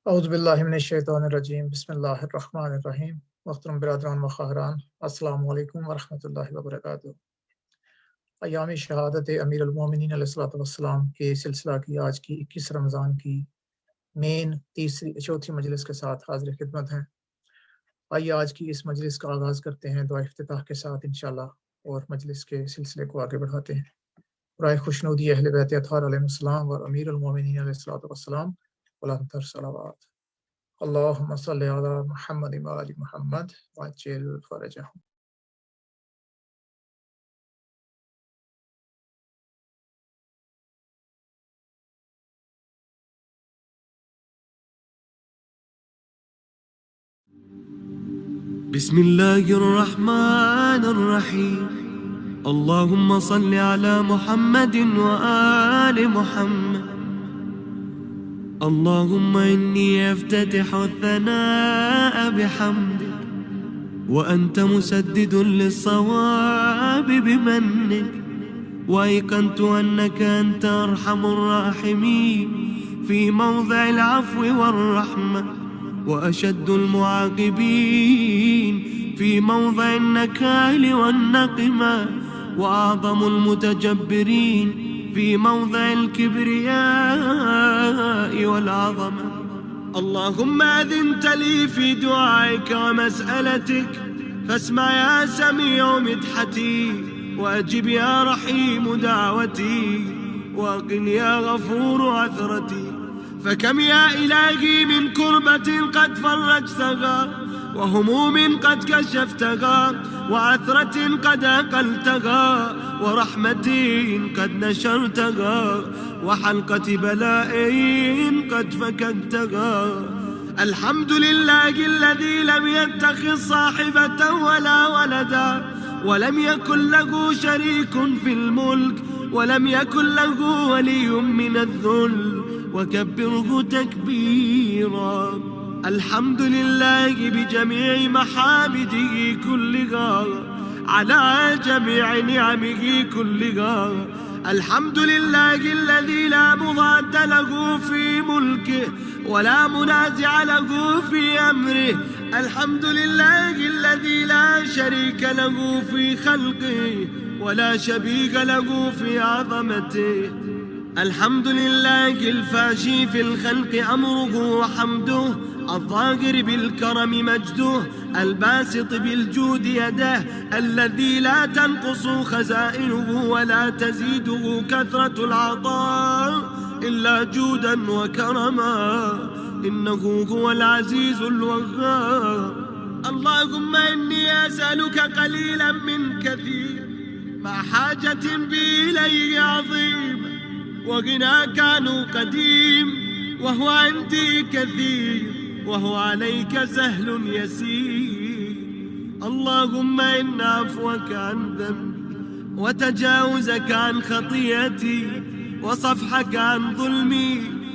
اعوذ باللہ من الشیطان الرجیم بسم اللہ الرحمن الرحیم۔ محترم برادران و خواہران، السلام علیکم ورحمۃ اللہ وبرکاتہ۔ ایام شہادت امیر المومنین علیہ السلام کے سلسلہ کی آج کی 21 رمضان کی مین چوتھی مجلس کے ساتھ حاضر خدمت ہیں۔ آئیے آج کی اس مجلس کا آغاز کرتے ہیں دعا افتتاح کے ساتھ انشاءاللہ، اور مجلس کے سلسلے کو آگے بڑھاتے ہیں۔ برائے خوشنودی اہل بیت اطہار علیہ السلام اور امیر المومنین علیہ السلام بلندتر صلوات۔ اللہم صلی علی محمد و آل محمد وعجل فرجہم۔ بسم اللہ الرحمن الرحیم، اللہم صلی علی محمد و آل محمد۔ اللهم إني أفتتح الثناء بحمدك وأنت مسدد للصواب بمنك، وأيقنت أنك أنت أرحم الراحمين في موضع العفو والرحمة، وأشد المعاقبين في موضع النكال والنقمة، وأعظم المتجبرين في موضع الكبرياء والعظمة. اللهم أذنت لي في دعائك ومسألتك، فاسمع يا سميع مدحتي، وأجب يا رحيم دعوتي، وأقل يا غفور عثرتي. فكم يا إلهي من كربة قد فرجتها، وهموم قد كشفتها، وعثرة قد أقلتها، ورحمة قد نشرتها، وحلقة بلاء قد فككتها. الحمد لله الذي لم يتخذ صاحبة ولا ولدا، ولم يكن له شريك في الملك، ولم يكن له ولي من الذل، وكبره تكبيرا. الحمد لله بجميع محامده كلها، على جميع نعمه كلها. الحمد لله الذي لا مضاد له في ملكه، ولا منازع له في أمره. الحمد لله الذي لا شريك له في خلقه، ولا شبيه له في عظمته. الحمد لله الفاشي في الخلق أمره وحمده، الظاهر بالكرم مجده، الباسط بالجود يده، الذي لا تنقص خزائنه ولا تزيده كثرة العطاء إلا جودا وكرما، إنه هو العزيز الوهاب. اللهم إني أسألك قليلا من كثير، مع حاجة بي إليه عظيم، وغناك عنه قديم، وهو عندي كثير، وهو عليك سهل يسير. اللهم إن عفوك عن ذنبي، وتجاوزك عن خطيئتي، وصفحك عن ظلمي،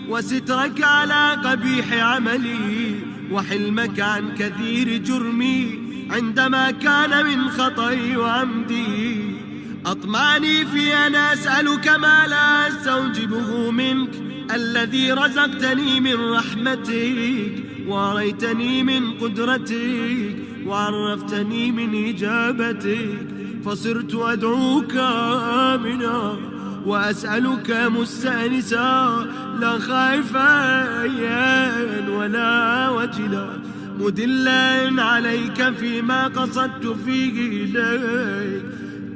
وسترك على قبيح عملي، وحلمك عن كثير جرمي، عندما كان من خطئي وعمدي. أطمعني في أن أسألك ما لا أستوجبه منك، الذي رزقتني من رحمتك، وأريتني من قدرتك، وعرفتني من إجابتك، فصرت أدعوك آمنا، وأسألك مستأنسا، لا خائفا ولا وجلا، مدلا عليك فيما قصدت فيه إليك.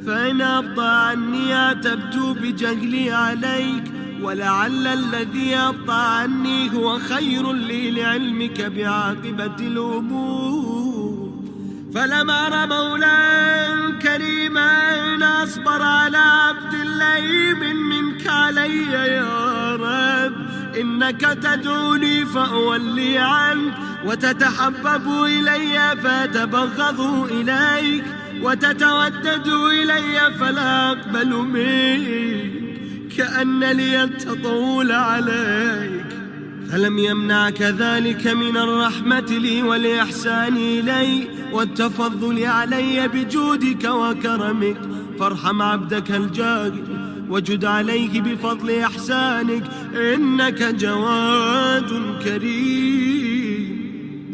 فإن أبطأ عني عتبت بجهلي عليك، ولعل الذي أبطأ عني هو خير لي لعلمك بعاقبة الأمور. فلم أر مولا كريما أصبر على عبد اللئيم منك علي يا رب. إنك تدعوني فأولي عنك، وتتحبب إلي فأتبغض إليك، وتتودد إلي فلا أقبل منك، كأن لي التطول عليك. فلم يمنعك ذلك من الرحمة لي والإحسان إلي، والتفضل علي بجودك وكرمك، فارحم عبدك الجاهل، وجد عليه بفضل إحسانك، إنك جواد كريم.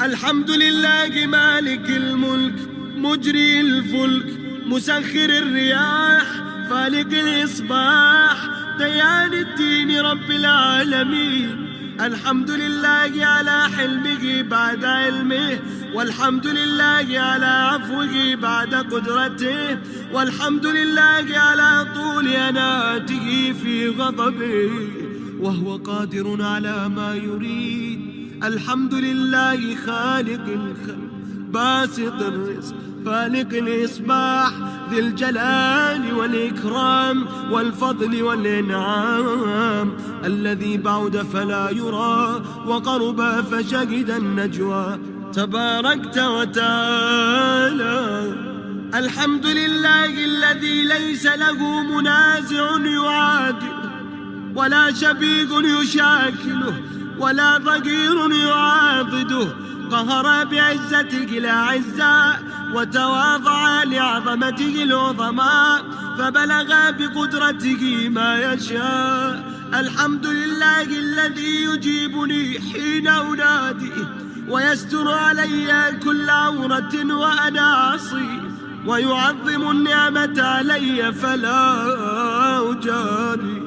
الحمد لله مالك الملك مجري الفلك مسخر الرياح فالق الإصباح ديان الدين رب العالمين. الحمد لله على حلمه بعد علمه، والحمد لله على عفوه بعد قدرته، والحمد لله على طول أناته في غضبه وهو قادر على ما يريد. الحمد لله خالق الخلق باسط الرزق فالق الإصباح ذي الجلال والإكرام والفضل والإنعام، الذي بعد فلا يرى وقرب فشهد النجوى تباركت وتعالى. الحمد لله الذي ليس له منازع يعادله، ولا شبيه يشاكله، ولا ضجير يعاضده. قهر بعزته الأعزاء وتواضع لعظمته العظماء، فبلغ بقدرته ما يشاء. الحمد لله الذي يجيبني حين أنادي ويستر علي كل عورة وأنا عصي، ويعظم النعمة علي فلا أجاري.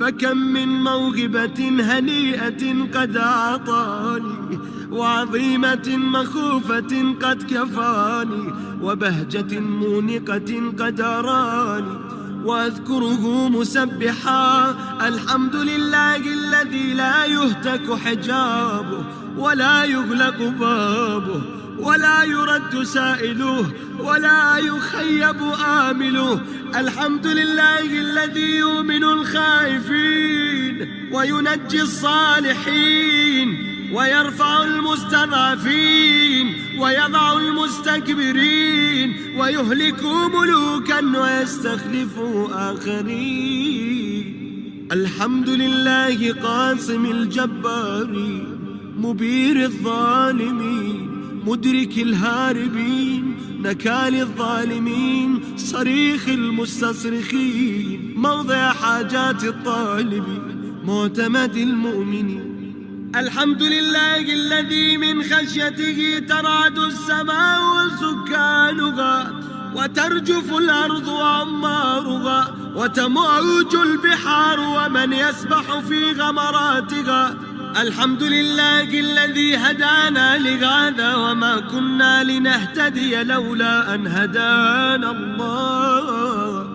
فكم من موهبة هنيئة قد أعطاني، وعظيمة مخوفة قد كفاني، وبهجة مونقة قد أراني، وأذكره مسبحا. الحمد لله الذي لا يهتك حجابه، ولا يغلق بابه، ولا يرد سائله، ولا يخيب آمله. الحمد لله الذي يؤمن الخائفين وينجي الصالحين، ويرفع المستضعفين ويضع المستكبرين، ويهلك ملوكا ويستخلف آخرين. الحمد لله قاسم الجبارين مبير الظالمين مدرك الهاربين نكال الظالمين صريخ المستصرخين موضع حاجات الطالبين معتمد المؤمنين. الحمد لله الذي من خشيته ترعد السماء وسكانها، وترجف الأرض وعمارها، وتموج البحار ومن يسبح في غمراتها. الحمد لله الذي هدانا لهذا وما كنا لنهتدي لولا أن هدانا الله.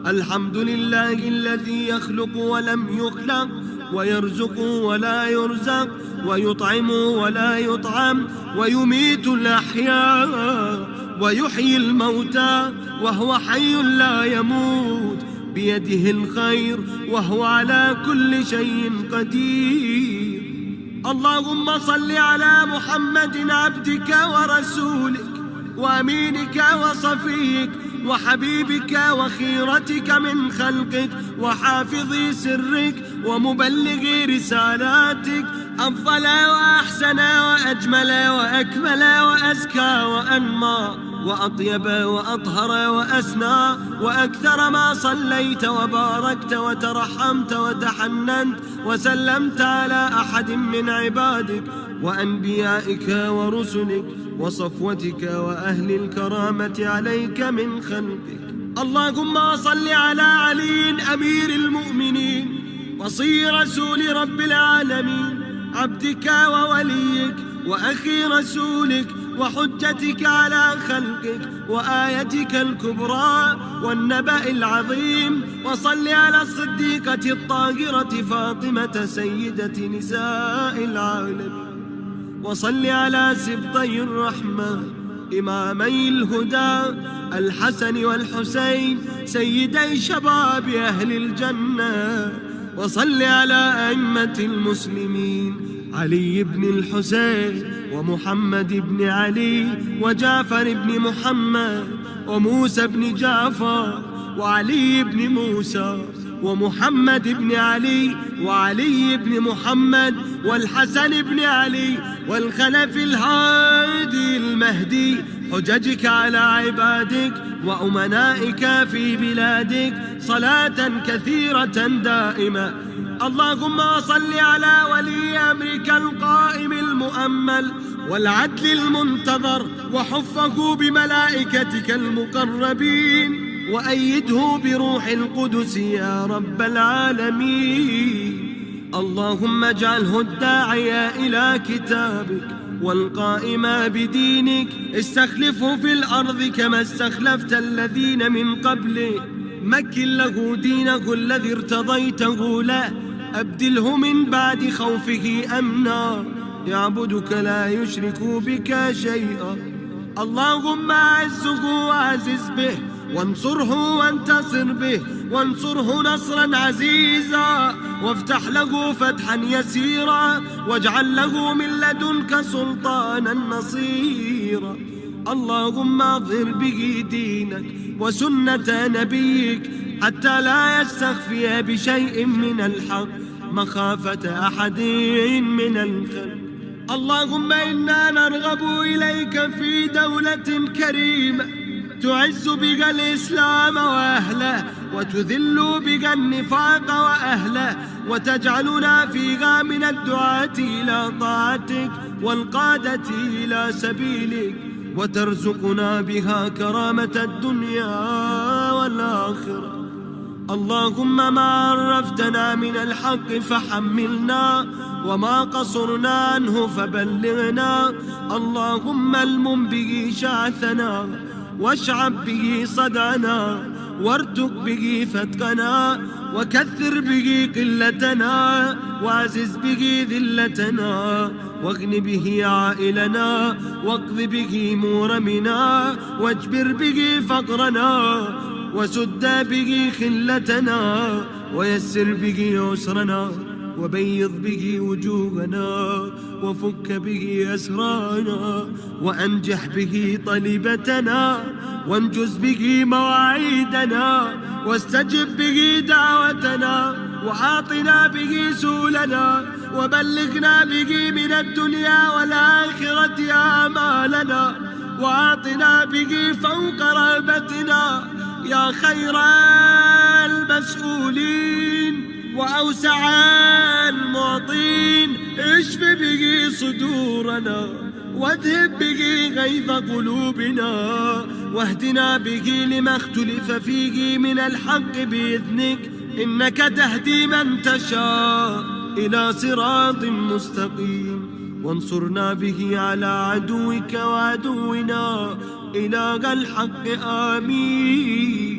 الحمد لله الذي يخلق ولم يخلق، ويرزق ولا يرزق، ويطعم ولا يطعم، ويميت الأحياء ويحيي الموتى وهو حي لا يموت، بيده الخير وهو على كل شيء قدير. اللهم صل على محمد عبدك ورسولك وأمينك وصفيك وحبيبك وخيرتك من خلقك وحافظ سرك ومبلغ رسالاتك، أفضل وأحسن وأجمل وأكمل وأزكى وأنمى وأطيب وأطهر وأسنى وأكثر ما صليت وباركت وترحمت وتحننت وسلمت على أحد من عبادك وأنبيائك ورسلك وصفوتك وأهل الكرامة عليك من خلقك. اللهم صل على علي أمير المؤمنين وصي رسول رب العالمين، عبدك ووليك وأخي رسولك وحجتك على خلقك وآيتك الكبرى والنبأ العظيم. وصل على الصديقة الطاهرة فاطمة سيدة نساء العالمين، وصل على سبطي الرحمة إمامي الهدى الحسن والحسين سيدي شباب أهل الجنة. وصل على أئمة المسلمين علي بن الحسين ومحمد بن علي وجعفر بن محمد وموسى بن جعفر وعلي بن موسى ومحمد بن علي وعلي بن محمد والحسن بن علي والخلف الهادي المهدي، حججك على عبادك وأمنائك في بلادك صلاة كثيرة دائمة. اللهم صل على ولي أمرك القائم المؤمل والعدل المنتظر، وحفه بملائكتك المقربين، وأيده بروح القدس يا رب العالمين. اللهم اجعله الداعي إلى كتابك والقائم بدينك، استخلفه في الأرض كما استخلفت الذين من قبله، مكن له دينه الذي ارتضيته له، أبدله من بعد خوفه أمنا، يعبدك لا يشرك بك شيئا. اللهم أعزه وأعزز به، وانصره وانتصر به، وانصره نصرا عزيزا، وافتح له فتحا يسيرا، واجعل له من لدنك سلطانا نصيرا. اللهم اظهر به دينك وسنة نبيك حتى لا يستخفي بشيء من الحق مخافة أحد من الخلق. اللهم إنا نرغب إليك في دولة كريمة تعز بك الإسلام وأهله، وتذل بك النفاق وأهله، وتجعلنا فيها من الدعاة إلى طاعتك والقادة إلى سبيلك، وترزقنا بها كرامة الدنيا والآخرة. اللهم ما عرفتنا من الحق فحملنا، وما قصرنا عنه فبلغنا. اللهم المم به شعثنا، واشعب به صدعنا، وارتق به فتقنا، وكثر به قلتنا، وعزز به ذلتنا، واغن به عائلنا، واقض به مورمنا، واجبر به فقرنا، وسد به خلتنا، ويسر به عسرنا، وبيض به وجوهنا، وفك به أسرانا، وأنجح به طلبتنا، وانجز به مواعيدنا، واستجب به دعوتنا، وأعطنا به سؤلنا، وبلغنا به من الدنيا والآخرة آمالنا، وأعطنا به فوق رغبتنا يا خير المسؤولين وأوسع المعطين. اشف به صدورنا، واذهب به غيظ قلوبنا، واهدنا به لما اختلف فيه من الحق بإذنك، إنك تهدي من تشاء إلى صراط مستقيم. وانصرنا به على عدوك وعدونا إله الحق آمين.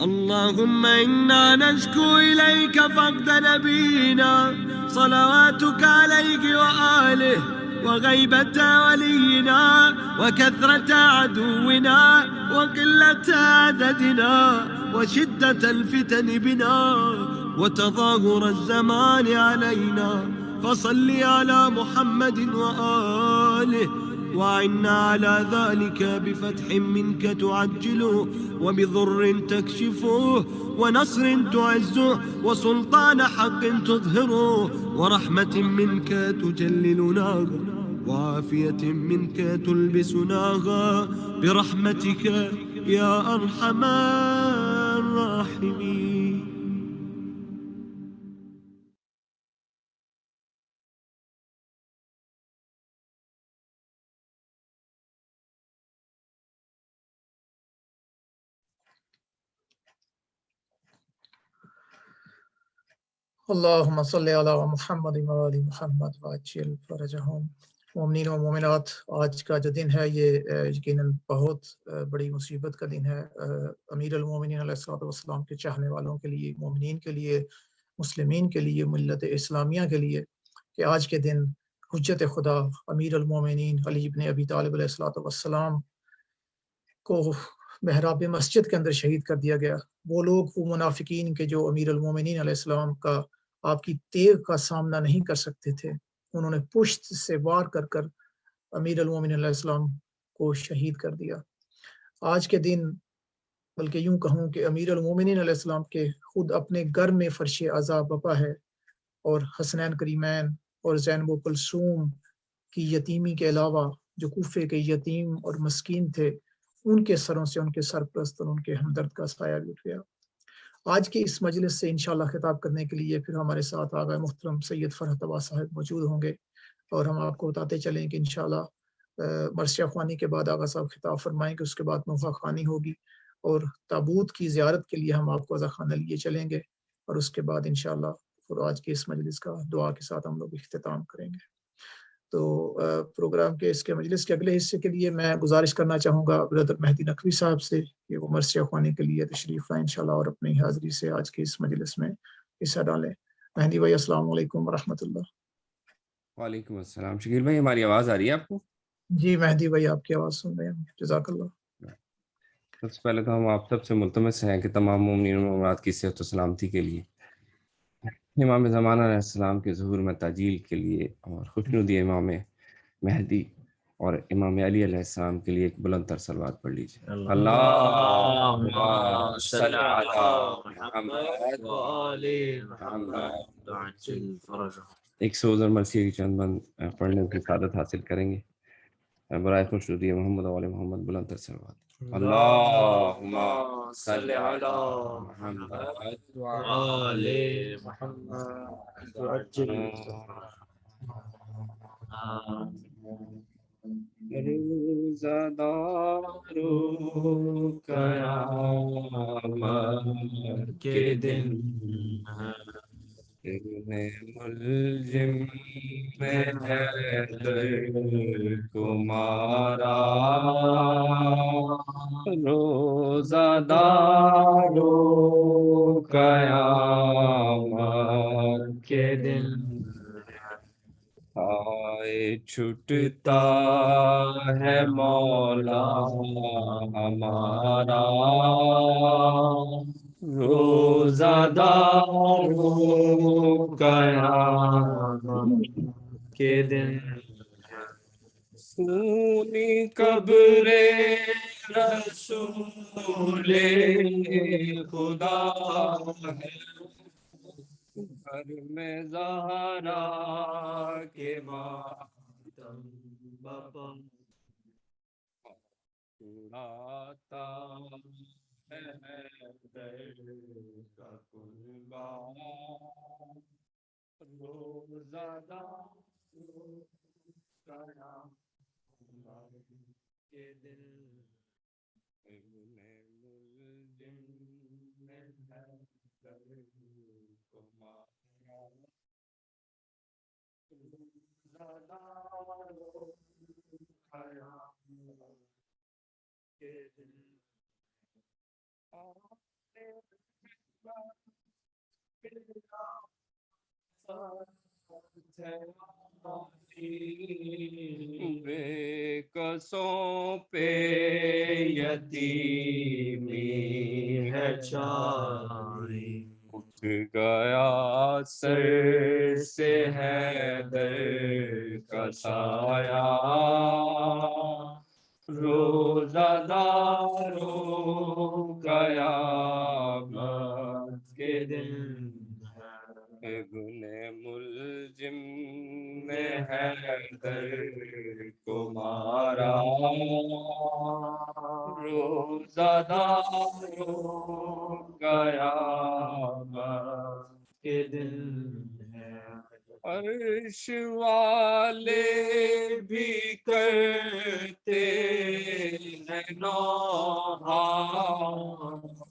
اللهم إنا نشكو إليك فقد نبينا صلواتك عليه وآله، وغيبة ولينا، وكثرة عدونا، وقلة عددنا، وشدة الفتن بنا، وتظاهر الزمان علينا. فصل على محمد وآله، وعنا على ذلك بفتح منك تعجله، وبضر تكشفه، ونصر تعزه، وسلطان حق تظهره، ورحمة منك تجللناها، وعافية منك تلبسناها، برحمتك يا أرحم الراحمين. اللہم صلی علی محمد و آل محمد وعجل فرجہم۔ مومنین و مومنات، آج کا جو دن ہے یہ یقیناً بہت بڑی مصیبت کا دن ہے امیر المومنین علیہ السلام کے چاہنے والوں کے لیے، مومنین کے لیے، مسلمین کے لیے، ملت اسلامیہ کے لیے، کہ آج کے دن حجت خدا امیر المومنین علی بن ابی طالب علیہ السلام کو محراب مسجد کے اندر شہید کر دیا گیا۔ وہ لوگ، وہ منافقین کے جو امیر المومنین علیہ السلام کا، آپ کی تیغ کا سامنا نہیں کر سکتے تھے، انہوں نے پشت سے وار کر کر امیر المومنین علیہ السلام کو شہید کر دیا۔ آج کے دن، بلکہ یوں کہوں کہ امیر المومنین علیہ السلام کے خود اپنے گھر میں فرش عذاب بپا ہے، اور حسنین کریمین اور زینب و کلثوم کی یتیمی کے علاوہ جو کوفے کے یتیم اور مسکین تھے، ان کے سروں سے ان کے سرپرست اور ان کے ہمدرد کا سایہ بھی اٹھ گیا۔ آج کی اس مجلس سے انشاءاللہ خطاب کرنے کے لیے پھر ہمارے ساتھ آغا محترم سید فرحت عباس صاحب موجود ہوں گے، اور ہم آپ کو بتاتے چلیں کہ انشاءاللہ مرثیہ خوانی کے بعد آغا صاحب خطاب فرمائیں گے، اس کے بعد نوحہ خوانی ہوگی، اور تابوت کی زیارت کے لیے ہم آپ کو عزا خانہ لیے چلیں گے، اور اس کے بعد انشاءاللہ پھر آج کے اس مجلس کا دعا کے ساتھ ہم لوگ اختتام کریں گے۔ تو پروگرام کے اس کے مجلس کے اگلے حصے کے لیے میں گزارش کرنا چاہوں گا بردر مہدی نقوی صاحب سے کہ وہ مرثیہ خوانی کے لیے تشریف لائیں انشاءاللہ، اور اپنی حاضری سے آج کے اس مجلس میں حصہ ڈالیں۔ مہدی بھائی السلام علیکم ورحمۃ اللہ۔ وعلیکم السلام۔ شکیل بھائی ہماری آواز آ رہی ہے آپ کو؟ جی مہدی بھائی آپ کی آواز سن رہے ہیں، جزاک اللہ۔ سب سے پہلے تو ہم آپ سب سے ملتمس ہیں کہ تمام مومنین و مومنات کی صحت و سلامتی کے لیے، امام زمانہ علیہ السلام کے ظہور میں تعجیل کے لیے، اور خوشنودی امام مہدی اور امام علی علیہ السلام کے لیے ایک بلند تر صلوات پڑھ لیجیے۔ اللہم صلی علی محمد و آل محمد وعجل فرجہ۔ ایک سوز اور مرثیہ کی چند بند پڑھنے کی سعادت حاصل کریں گے برائے خوشنودی محمد و آل محمد، بلند تر صلوات۔ اللہم صلی علی محمد و آل محمد وعجل روزہ دارو قیامت کے دن ابن ملجم میں حیدر کو مارا، روزہ دارو قیامت کے دن آئے چھٹتا ہے مولا ہمارا، روزہ دارو قیامت کے دن سونی قبر رسول خدا ہے، گھر میں زہرا کے ماتم بپا اڑاتا ہے حیدر کا قربان، روزہ دارو قیامت کے دن ابن ملجم نے حیدر کو مارا، روزہ دارو قیامت کے دن بے کسوں پہ یتیمی ہے چھائی، اٹھ گیا سر سے حیدر کا سایہ، روزہ دارو قیامت کے دن ابن ملجم نے حیدر کو مارا، روزہ دارو قیامت کے دن عرش والے بھی کرتے ہیں نوحہ،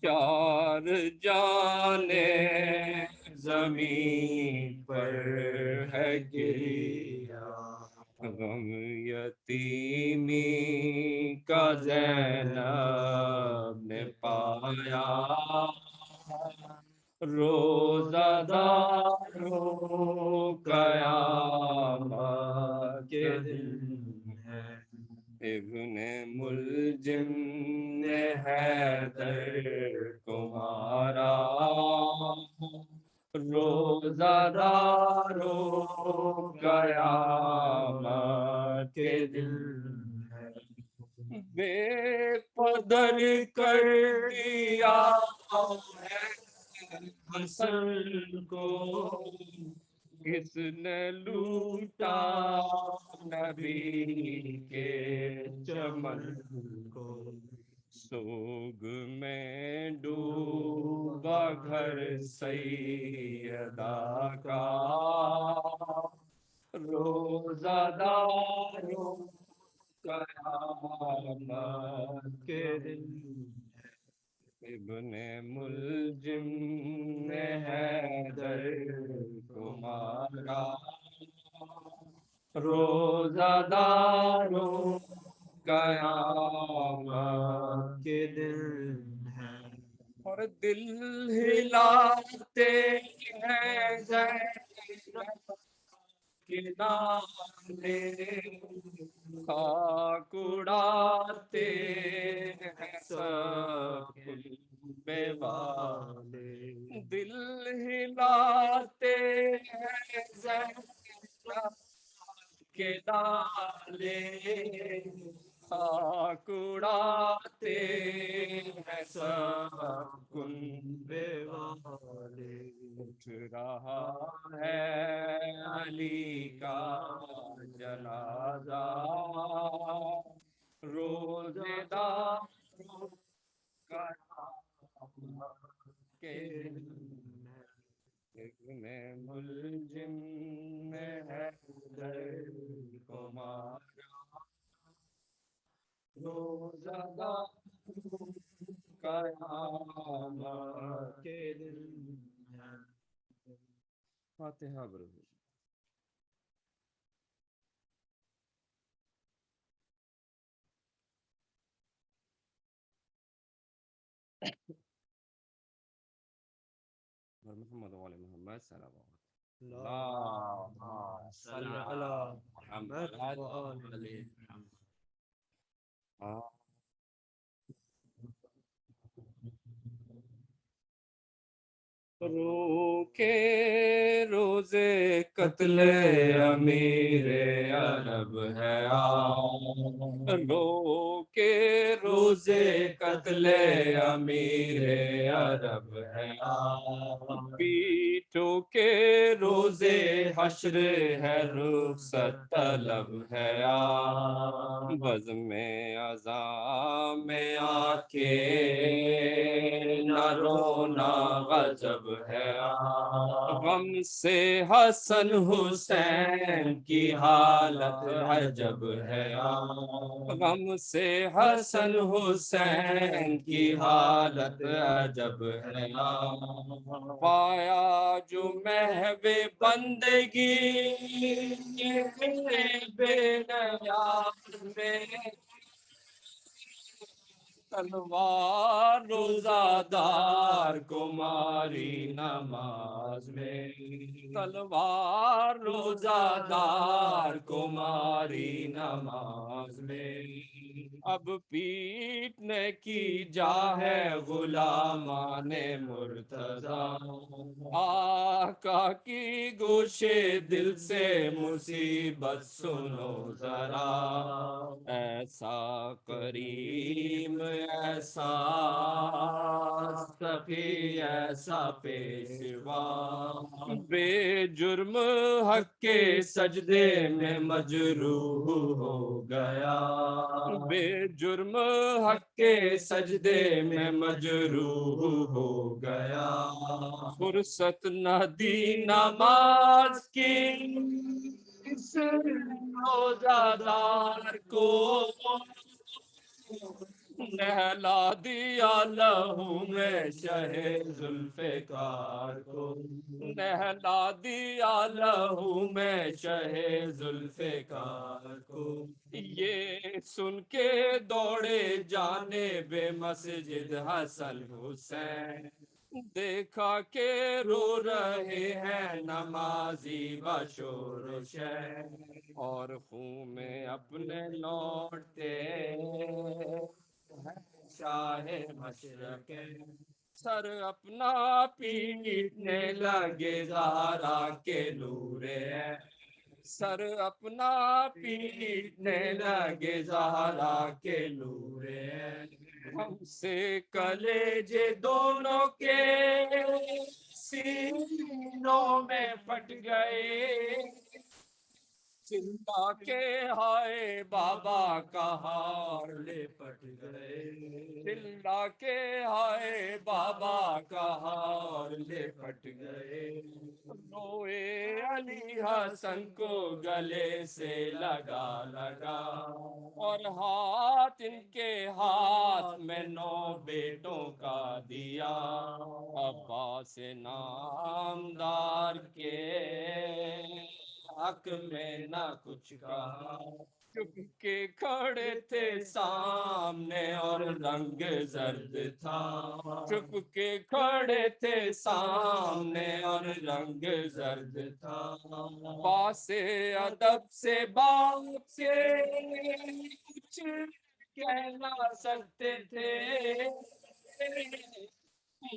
چار جانے زمین پر ہے گریا، غم یتیمی کا زینب نے پایا، روزہ دارو قیامت کے دن ابن ملجم نے حیدر کو مارا، روزہ دارو قیامت کے دن بے قدر کر دیا ہے حسن کو، کس نے لوٹا نبی کے چمن کو، سوگ میں ڈوبا گھر سیدہ کا، روزہ داروں قیامت کے دن، ابن ملجم نے حیدر کو مارا، روزہ داروں قیامت کے دن ہے، اور دل ہلاتے ہیں زینب کے نالے، خاک اڑاتے ہیں سب بے والے، دل ہلاتے ہیں زینب کے نالے، خاک اڑاتے ہیں سب بے والے، اٹھ رہا ہے علی کا جنازہ، روزے داروں قیامت کے دن، ابن ملجم نے حیدر کو مارا، روزہ داروں قیامت کے دن ہے۔ فاتحہ برو۔ محمد وعلی محمد صلوات اللہم صلی علی محمد وعلی محمد۔ رو کے روزے قتل امیر عرب ہے، رو کے روزے قتل امیر عرب ہے، پیٹھوں کے روزے حشر ہے، رخصت طلب ہے، بزم عزا میں آ کے نہ رونا غضب ہے، غم سے حسن حسین کی حالت عجب ہے، غم سے حسن حسین کی حالت عجب ہے، پایا جو محو بندگی بے نیاز میں، تلوار روزہ دار کو ماری نماز میں، تلوار روزہ دار کو ماری نماز میں، اب پیٹنے کی جا ہے غلامان مرتضیٰ، آقا کی گوشے دل سے مصیبت سنو ذرا، ایسا کریم ایسا سخی ایسا پیشوا، بے جرم حق کے سجدے میں مجروح ہو گیا، بے جرم حق کے سجدے میں مجروح ہو گیا، فرصت نہ دی نماز کی اس روزہ دار کو، نہلا دیا لہو میں شہ ذوالفقار کو، نہلا دیا لہو میں شہ ذوالفقار کو، یہ سن کے دوڑے جانے بے مسجد حسن حسین، دیکھا کہ رو رہے ہیں نمازی بشور و شین، اور خون میں اپنے لوٹتے شاہ مشرق، سر اپنا پیٹنے لگے زہرا کے نور ہے، سر اپنا پیٹنے لگے زہرا کے نور ہے، ہم سے کلیجے دونوں کے سینوں میں پھٹ گئے، چلا کے ہائے بابا کا ہار لپٹ گئے، چلا کے ہائے بابا کا ہار لپٹ گئے، روئے علی حسن کو گلے سے لگا لگا، اور ہاتھ ان کے ہاتھ میں 9 بیٹوں کا دیا، عباس نامدار کے حق میں نہ کچھ کہا، چپ کے کھڑے تھے سامنے اور رنگ زرد تھا، چپ کے کھڑے تھے سامنے اور رنگ زرد تھا، باس ادب سے باپ سے کچھ کہہ نہ سکتے تھے،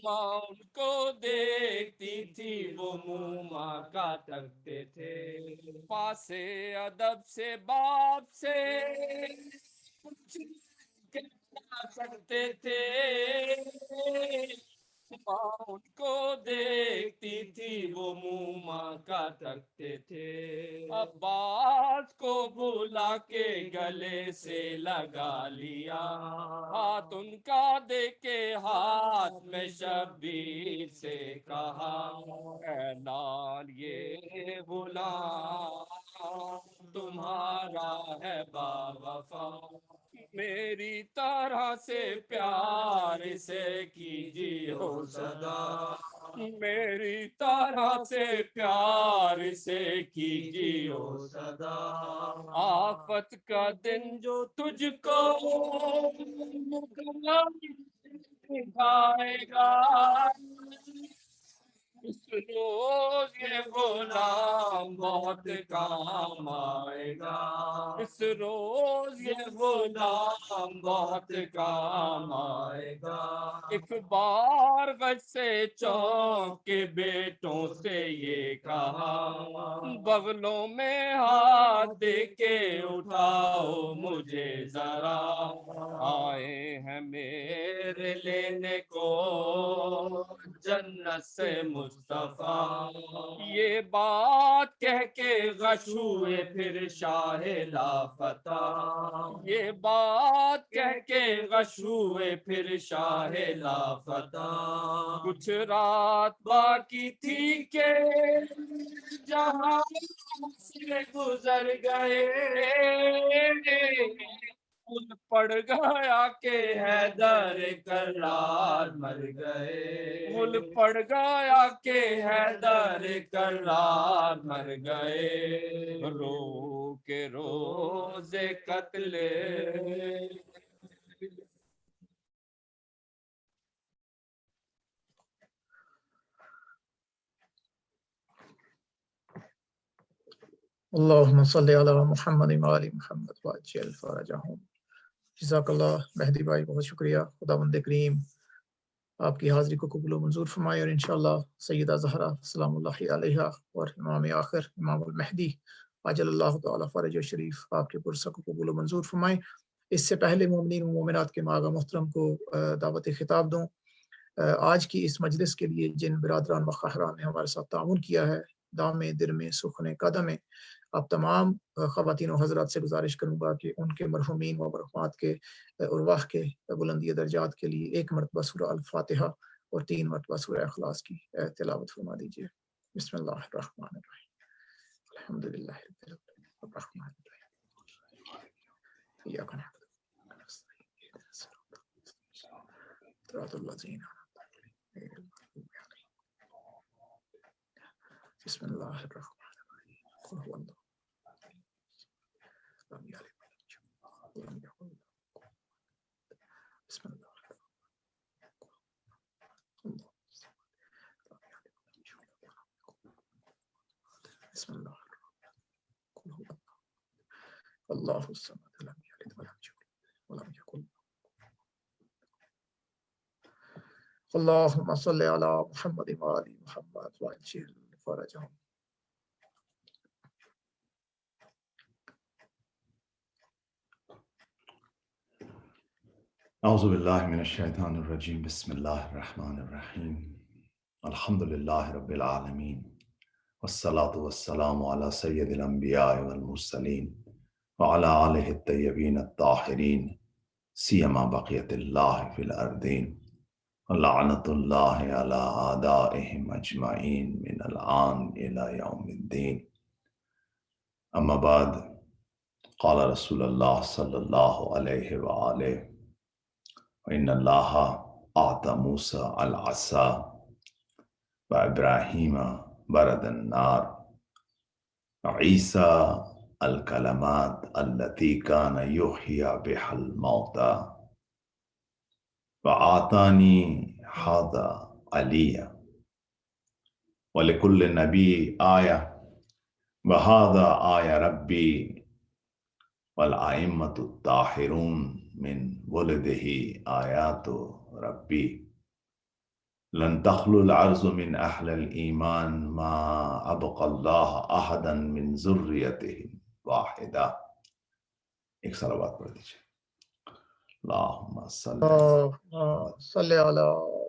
ماں ان کو دیکھتی تھی وہ منہ ماں کا تکتے تھے، پاس ادب سے باپ سے کچھ کہنا سکتے تھے، ماں ان کو دیکھتی تھی وہ منہ ماں کا تکتے تھے، عباس کو بلا کے گلے سے لگا لیا، ہاتھ ان کا دے کے ہاتھ میں شبیر سے کہا، اے لال یہ غلام تمہارا ہے با وفا، میری طرح سے پیار سے کیجیے صدا، میری طرح سے پیار سے کیجیے صدا، آفت کا دن جو تجھ کو دکھائے گا، اس روز یہ غلام بہت کام آئے گا، اس روز یہ غلام بہت کام آئے گا، ایک بار غش سے چونک کے بیٹوں سے یہ کہا، بغلوں میں ہاتھ دے کے اٹھاؤ مجھے ذرا، آئے ہیں میرے لینے کو جنت سے مصطفیٰ، یہ بات کہہ کے غش ہوئے پھر شاہ لافتہ، یہ بات کہہ کے غش ہوئے پھر شاہ لافتہ، کچھ رات باقی تھی کہ جہاں سے گزر گئے، پل پڑ گیا کہ حیدر کرار مر گئے، پل پڑ گیا کہ حیدر کرار مر گئے، رو کے روز قتل اللہم صلی علی محمد و آل محمد وعجل فرجہم۔ جزاک اللہ مہدی بھائی، بہت شکریہ، خداوند کریم آپ کی حاضری کو قبول و منظور فرمائے، اور انشاءاللہ سیدہ زہرا سلام اللہ علیہا اور امام آخر امام المہدی عجل اللہ تعالی فرج شریف آپ کے پرسہ کو قبول و منظور فرمائے۔ اس سے پہلے مومنین و مومنات کے ماغا محترم کو دعوت خطاب دوں، آج کی اس مجلس کے لیے جن برادران و خواہران نے ہمارے ساتھ تعاون کیا ہے، دامے درمے سخن قدمے، اب تمام خواتین و حضرات سے گزارش کروں گا کہ ان کے مرحومین و مرحومات کے ارواح کے بلندی درجات کے لیے 1 مرتبہ سورہ الفاتحہ اور 3 مرتبہ سورہ اخلاص کی تلاوت فرما دیجیے۔ بسم اللہ الرحمن الرحیم، الحمدللہ رب العالمین الرحمن الرحیم، ایاک نعبد و ایاک نستعین، اهدنا الصراط المستقیم، صراط الذین انعمت علیہم غیر المغضوب علیہم۔ بسم اللہ الرحمن الرحیم، قل هو اللہ لم یلد ولم یولد ولم یکن له کفوا احد۔ بسم اللہ بسم اللہ قل هو اللہ الصمد لم یلد ولم یولد ولم یکن له کفوا احد۔ اللہم صلی علی محمد و آل محمد وعجل فرجہم۔ اعوذ باللہ من الشیطان الرجیم، بسم اللہ الرحمن الرحیم، الحمد للہ رب العالمین، والصلاة والسلام على سيد الأنبياء والمرسلين وعلى آله الطيبين الطاهرين سيما بقية الله في الأرضين ولعنة الله على أعدائهم أجمعين من الآن إلى يوم الدين. أما بعد، قال رسول الله صلى الله عليه وآله: وإن الله أعطى موسى العصا وإبراهيم برد النار وعيسى الكلمات التي كان يحيي بها الموتى وآتاني هذا عليا ولكل نبي آية وهذا آية ربي والأئمة الطاهرون من ولده آيات ربي لن تخلو العرض من أهل الإيمان ما أبقى الله أحدا من ذريته واحدة. ایک صلوات پڑھ دیجیے. اللہم صلی صلی علی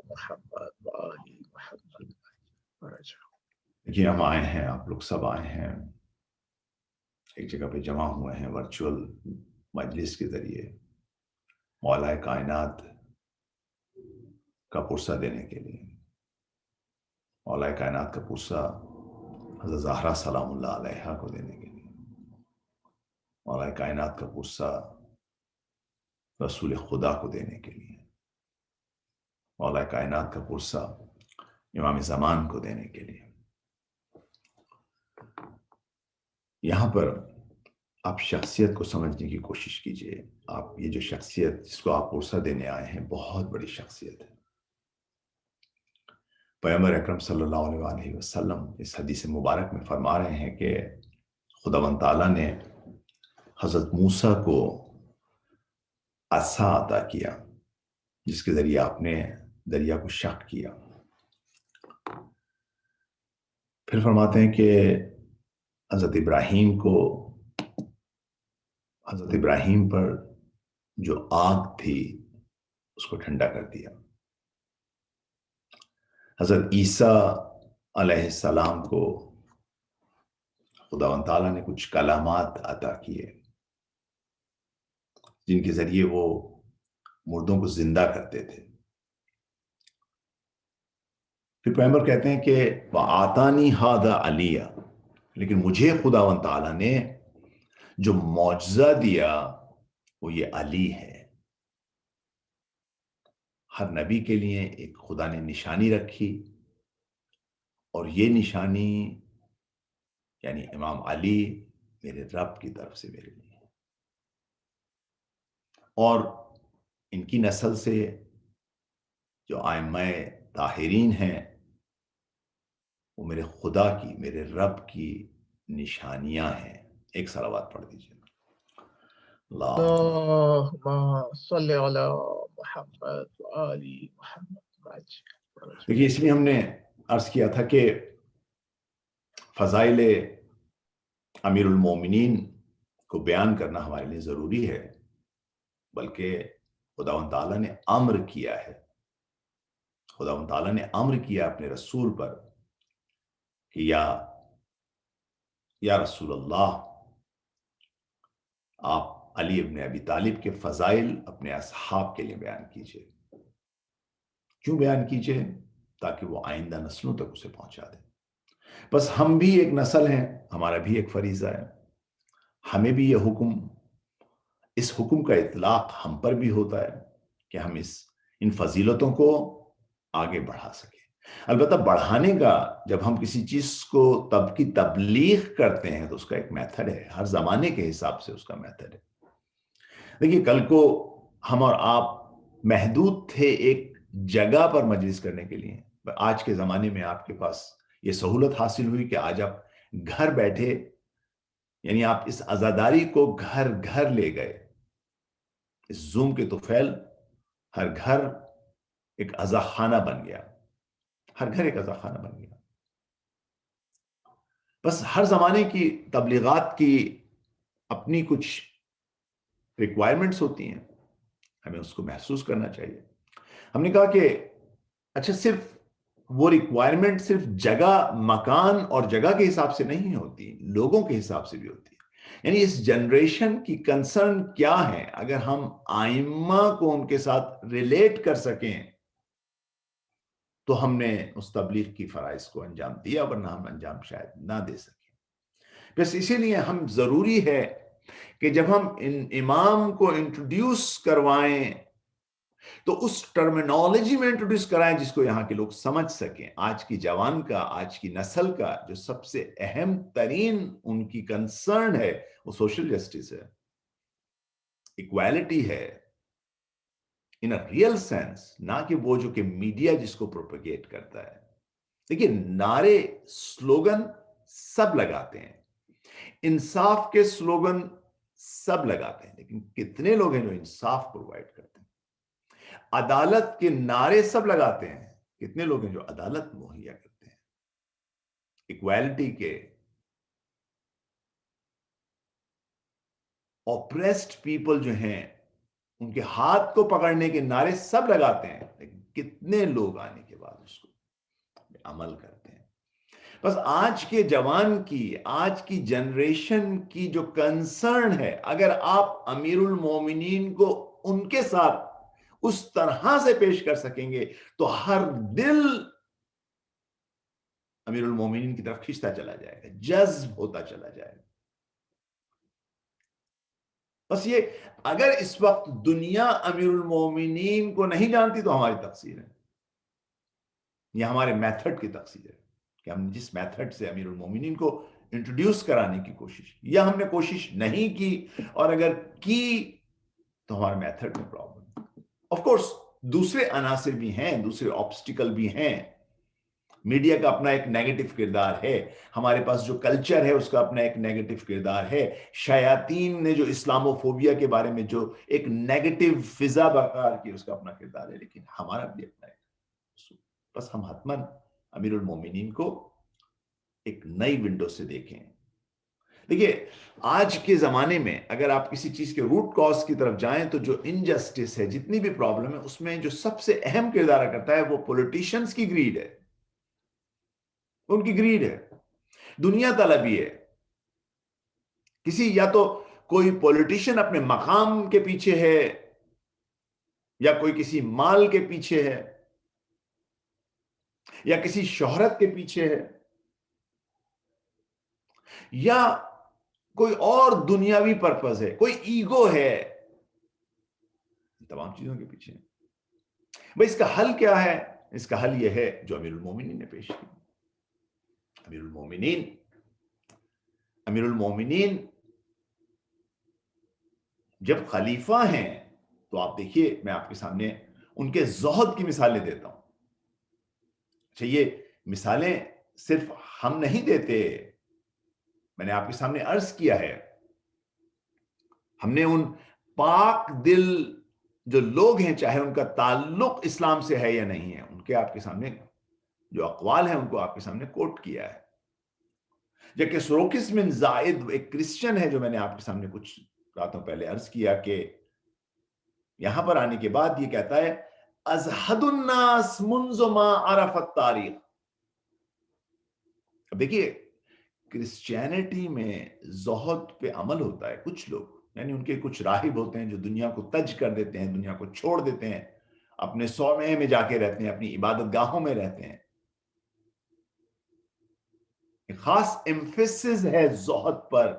محمد وآل محمد. دیکھیے ہم آئے ہیں، آپ لوگ سب آئے ہیں، ایک جگہ پہ جمع ہوئے ہیں ورچوئل مجلس کے ذریعے مولا کائنات کا پرسہ دینے کے لیے. مولا کائنات کا پرسہ حضرت زہرا سلام اللہ علیہا کو دینے کے لیے. مولا کائنات کا پرسہ رسول خدا کو دینے کے لیے. مولا کائنات کا پرسہ امام زمان کو دینے کے لیے. یہاں پر آپ شخصیت کو سمجھنے کی کوشش کیجئے. آپ یہ جو شخصیت جس کو آپ پرسہ دینے آئے ہیں بہت بڑی شخصیت ہے. پیغمبر اکرم صلی اللہ علیہ وآلہ وسلم اس حدیث مبارک میں فرما رہے ہیں کہ خداوند تعالیٰ نے حضرت موسیٰ کو عصا عطا کیا جس کے ذریعے آپ نے دریا کو شق کیا. پھر فرماتے ہیں کہ حضرت ابراہیم پر جو آگ تھی اس کو ٹھنڈا کر دیا. حضرت عیسیٰ علیہ السلام کو خداوند تعالیٰ نے کچھ کلامات عطا کیے جن کے ذریعے وہ مردوں کو زندہ کرتے تھے. پھر پیغمبر کہتے ہیں کہ وَآتَانِي هَذَا عَلِيًّا، لیکن مجھے خداوند تعالیٰ نے جو معجزہ دیا وہ یہ علی ہے. ہر نبی کے لیے ایک خدا نے نشانی رکھی اور یہ نشانی یعنی امام علی میرے رب کی طرف سے میرے لیے، اور ان کی نسل سے جو ائمہ طاہرین ہیں وہ میرے خدا کی، میرے رب کی نشانیاں ہیں. ایک صلوات پڑھ دیجیے. اللہم صلی علی محمد وآل محمد. دیکھیے اس لیے ہم نے عرض کیا تھا کہ فضائل امیر المومنین کو بیان کرنا ہمارے لیے ضروری ہے، بلکہ خداوند تعالیٰ نے امر کیا ہے. خداوند تعالیٰ نے امر کیا اپنے رسول پر کہ یا رسول اللہ، آپ علی ابن ابی طالب کے فضائل اپنے اصحاب کے لیے بیان کیجئے. کیوں بیان کیجئے؟ تاکہ وہ آئندہ نسلوں تک اسے پہنچا دیں. بس ہم بھی ایک نسل ہیں، ہمارا بھی ایک فریضہ ہے. ہمیں بھی یہ اس حکم کا اطلاق ہم پر بھی ہوتا ہے کہ ہم ان فضیلتوں کو آگے بڑھا سکیں. البتہ بڑھانے کا، جب ہم کسی چیز کو کی تبلیغ کرتے ہیں تو اس کا ایک میتھڈ ہے، ہر زمانے کے حساب سے اس کا میتھڈ ہے. دیکھیے کل کو ہم اور آپ محدود تھے ایک جگہ پر مجلس کرنے کے لیے. آج کے زمانے میں آپ کے پاس یہ سہولت حاصل ہوئی کہ آج آپ گھر بیٹھے، یعنی آپ اس عزاداری کو گھر گھر لے گئے. اس زوم کے طفیل ہر گھر ایک عزا خانہ بن گیا، ہر گھر ایک عزا خانہ بن گیا. بس ہر زمانے کی تبلیغات کی اپنی کچھ ریکوائرمنٹس ہوتی ہیں، ہمیں اس کو محسوس کرنا چاہیے. ہم نے کہا کہ اچھا صرف وہ ریکوائرمنٹ صرف جگہ مکان اور جگہ کے حساب سے نہیں ہوتی، لوگوں کے حساب سے بھی ہوتی ہے. یعنی اس جنریشن کی کنسرن کیا ہے؟ اگر ہم آئمہ کو ان کے ساتھ ریلیٹ کر سکیں تو ہم نے اس تبلیغ کی فرائض کو انجام دیا، ورنہ ہم انجام شاید نہ دے سکیں. بس اسی لیے ہم ضروری ہے کہ جب ہم ان امام کو انٹروڈیوس کروائیں تو اس ٹرمینالوجی میں انٹروڈیوس کرائیں جس کو یہاں کے لوگ سمجھ سکیں. آج کی جوان کا، آج کی نسل کا جو سب سے اہم ترین ان کی کنسرن ہے وہ سوشل جسٹس ہے، ایکویلٹی ہے ان اے ریئل سینس، نہ کہ وہ جو کہ میڈیا جس کو پروپیگیٹ کرتا ہے. دیکھیے نعرے سلوگن سب لگاتے ہیں، انصاف کے سلوگن سب لگاتے ہیں، لیکن کتنے لوگ ہیں جو انصاف پرووائڈ کرتے ہیں؟ عدالت کے نعرے سب لگاتے ہیں، کتنے لوگ ہیں جو عدالت مہیا کرتے ہیں؟ ایکویلٹی کے، اوپریسڈ پیپل جو ہیں ان کے ہاتھ کو پکڑنے کے نعرے سب لگاتے ہیں، لیکن کتنے لوگ آنے کے بعد اس کو عمل کرتے ہیں؟ بس آج کے جوان کی، آج کی جنریشن کی جو کنسرن ہے، اگر آپ امیر المومنین کو ان کے ساتھ اس طرح سے پیش کر سکیں گے تو ہر دل امیر المومنین کی طرف کھینچتا چلا جائے گا، جذب ہوتا چلا جائے گا. بس یہ اگر اس وقت دنیا امیر المومنین کو نہیں جانتی تو ہماری تقصیر ہے، یہ ہمارے میتھڈ کی تقصیر ہے کہ ہم جس میتھڈ سے امیر المومنین کو انٹروڈیوس کرانے کی کوشش کی یا ہم نے کوشش نہیں کی، اور اگر کی تو ہمارے میتھڈ میں پرابلم. آف کورس دوسرے عناصر بھی ہیں، دوسرے آبسٹیکل بھی ہیں. میڈیا کا اپنا ایک نیگیٹو کردار ہے، ہمارے پاس جو کلچر ہے اس کا اپنا ایک نیگیٹو کردار ہے، شیاطین نے جو اسلامو فوبیا کے بارے میں جو ایک نیگیٹو فضا برقرار کی اس کا اپنا کردار ہے، لیکن ہمارا بھی اپنا ہے. بس ہم حتماً امیر المومنین کو ایک نئی ونڈو سے دیکھیں. دیکھیے آج کے زمانے میں اگر آپ کسی چیز کے روٹ کاز کی طرف جائیں تو جو انجسٹس ہے، جتنی بھی پرابلم ہے، اس میں جو سب سے اہم کردار کرتا ہے وہ پولیٹیشنز کی گریڈ ہے، ان کی گریڈ ہے، دنیا طلبی ہے. کسی یا تو کوئی پولیٹیشین اپنے مقام کے پیچھے ہے، یا کوئی کسی مال کے پیچھے ہے، یا کسی شہرت کے پیچھے ہے، یا کوئی اور دنیاوی پرپز ہے، کوئی ایگو ہے، تمام چیزوں کے پیچھے. بھئی اس کا حل کیا ہے؟ اس کا حل یہ ہے جو امیر المومنین نے پیش کی. امیر المومنین جب خلیفہ ہیں تو آپ دیکھیے، میں آپ کے سامنے ان کے زہد کی مثالیں دیتا ہوں. اچھا یہ مثالیں صرف ہم نہیں دیتے، میں نے آپ کے سامنے عرض کیا ہے، ہم نے ان پاک دل جو لوگ ہیں، چاہے ان کا تعلق اسلام سے ہے یا نہیں ہے، ان کے آپ کے سامنے جو اقوال ہیں ان کو آپ کے سامنے کوٹ کیا ہے. جبکہ سروکس بن زائد ایک کرسچن ہے، جو میں نے آپ کے سامنے کچھ راتوں پہلے عرض کیا کہ یہاں پر آنے کے بعد یہ کہتا ہے ازہد الناس منذ ما عرف التاریخ. اب دیکھیے کرسچینٹی میں زہد پہ عمل ہوتا ہے. کچھ لوگ یعنی ان کے کچھ راہب ہوتے ہیں جو دنیا کو تج کر دیتے ہیں، دنیا کو چھوڑ دیتے ہیں، اپنے صومعے میں جا کے رہتے ہیں، اپنی عبادت گاہوں میں رہتے ہیں. خاص ایمفیسس ہے زہد پر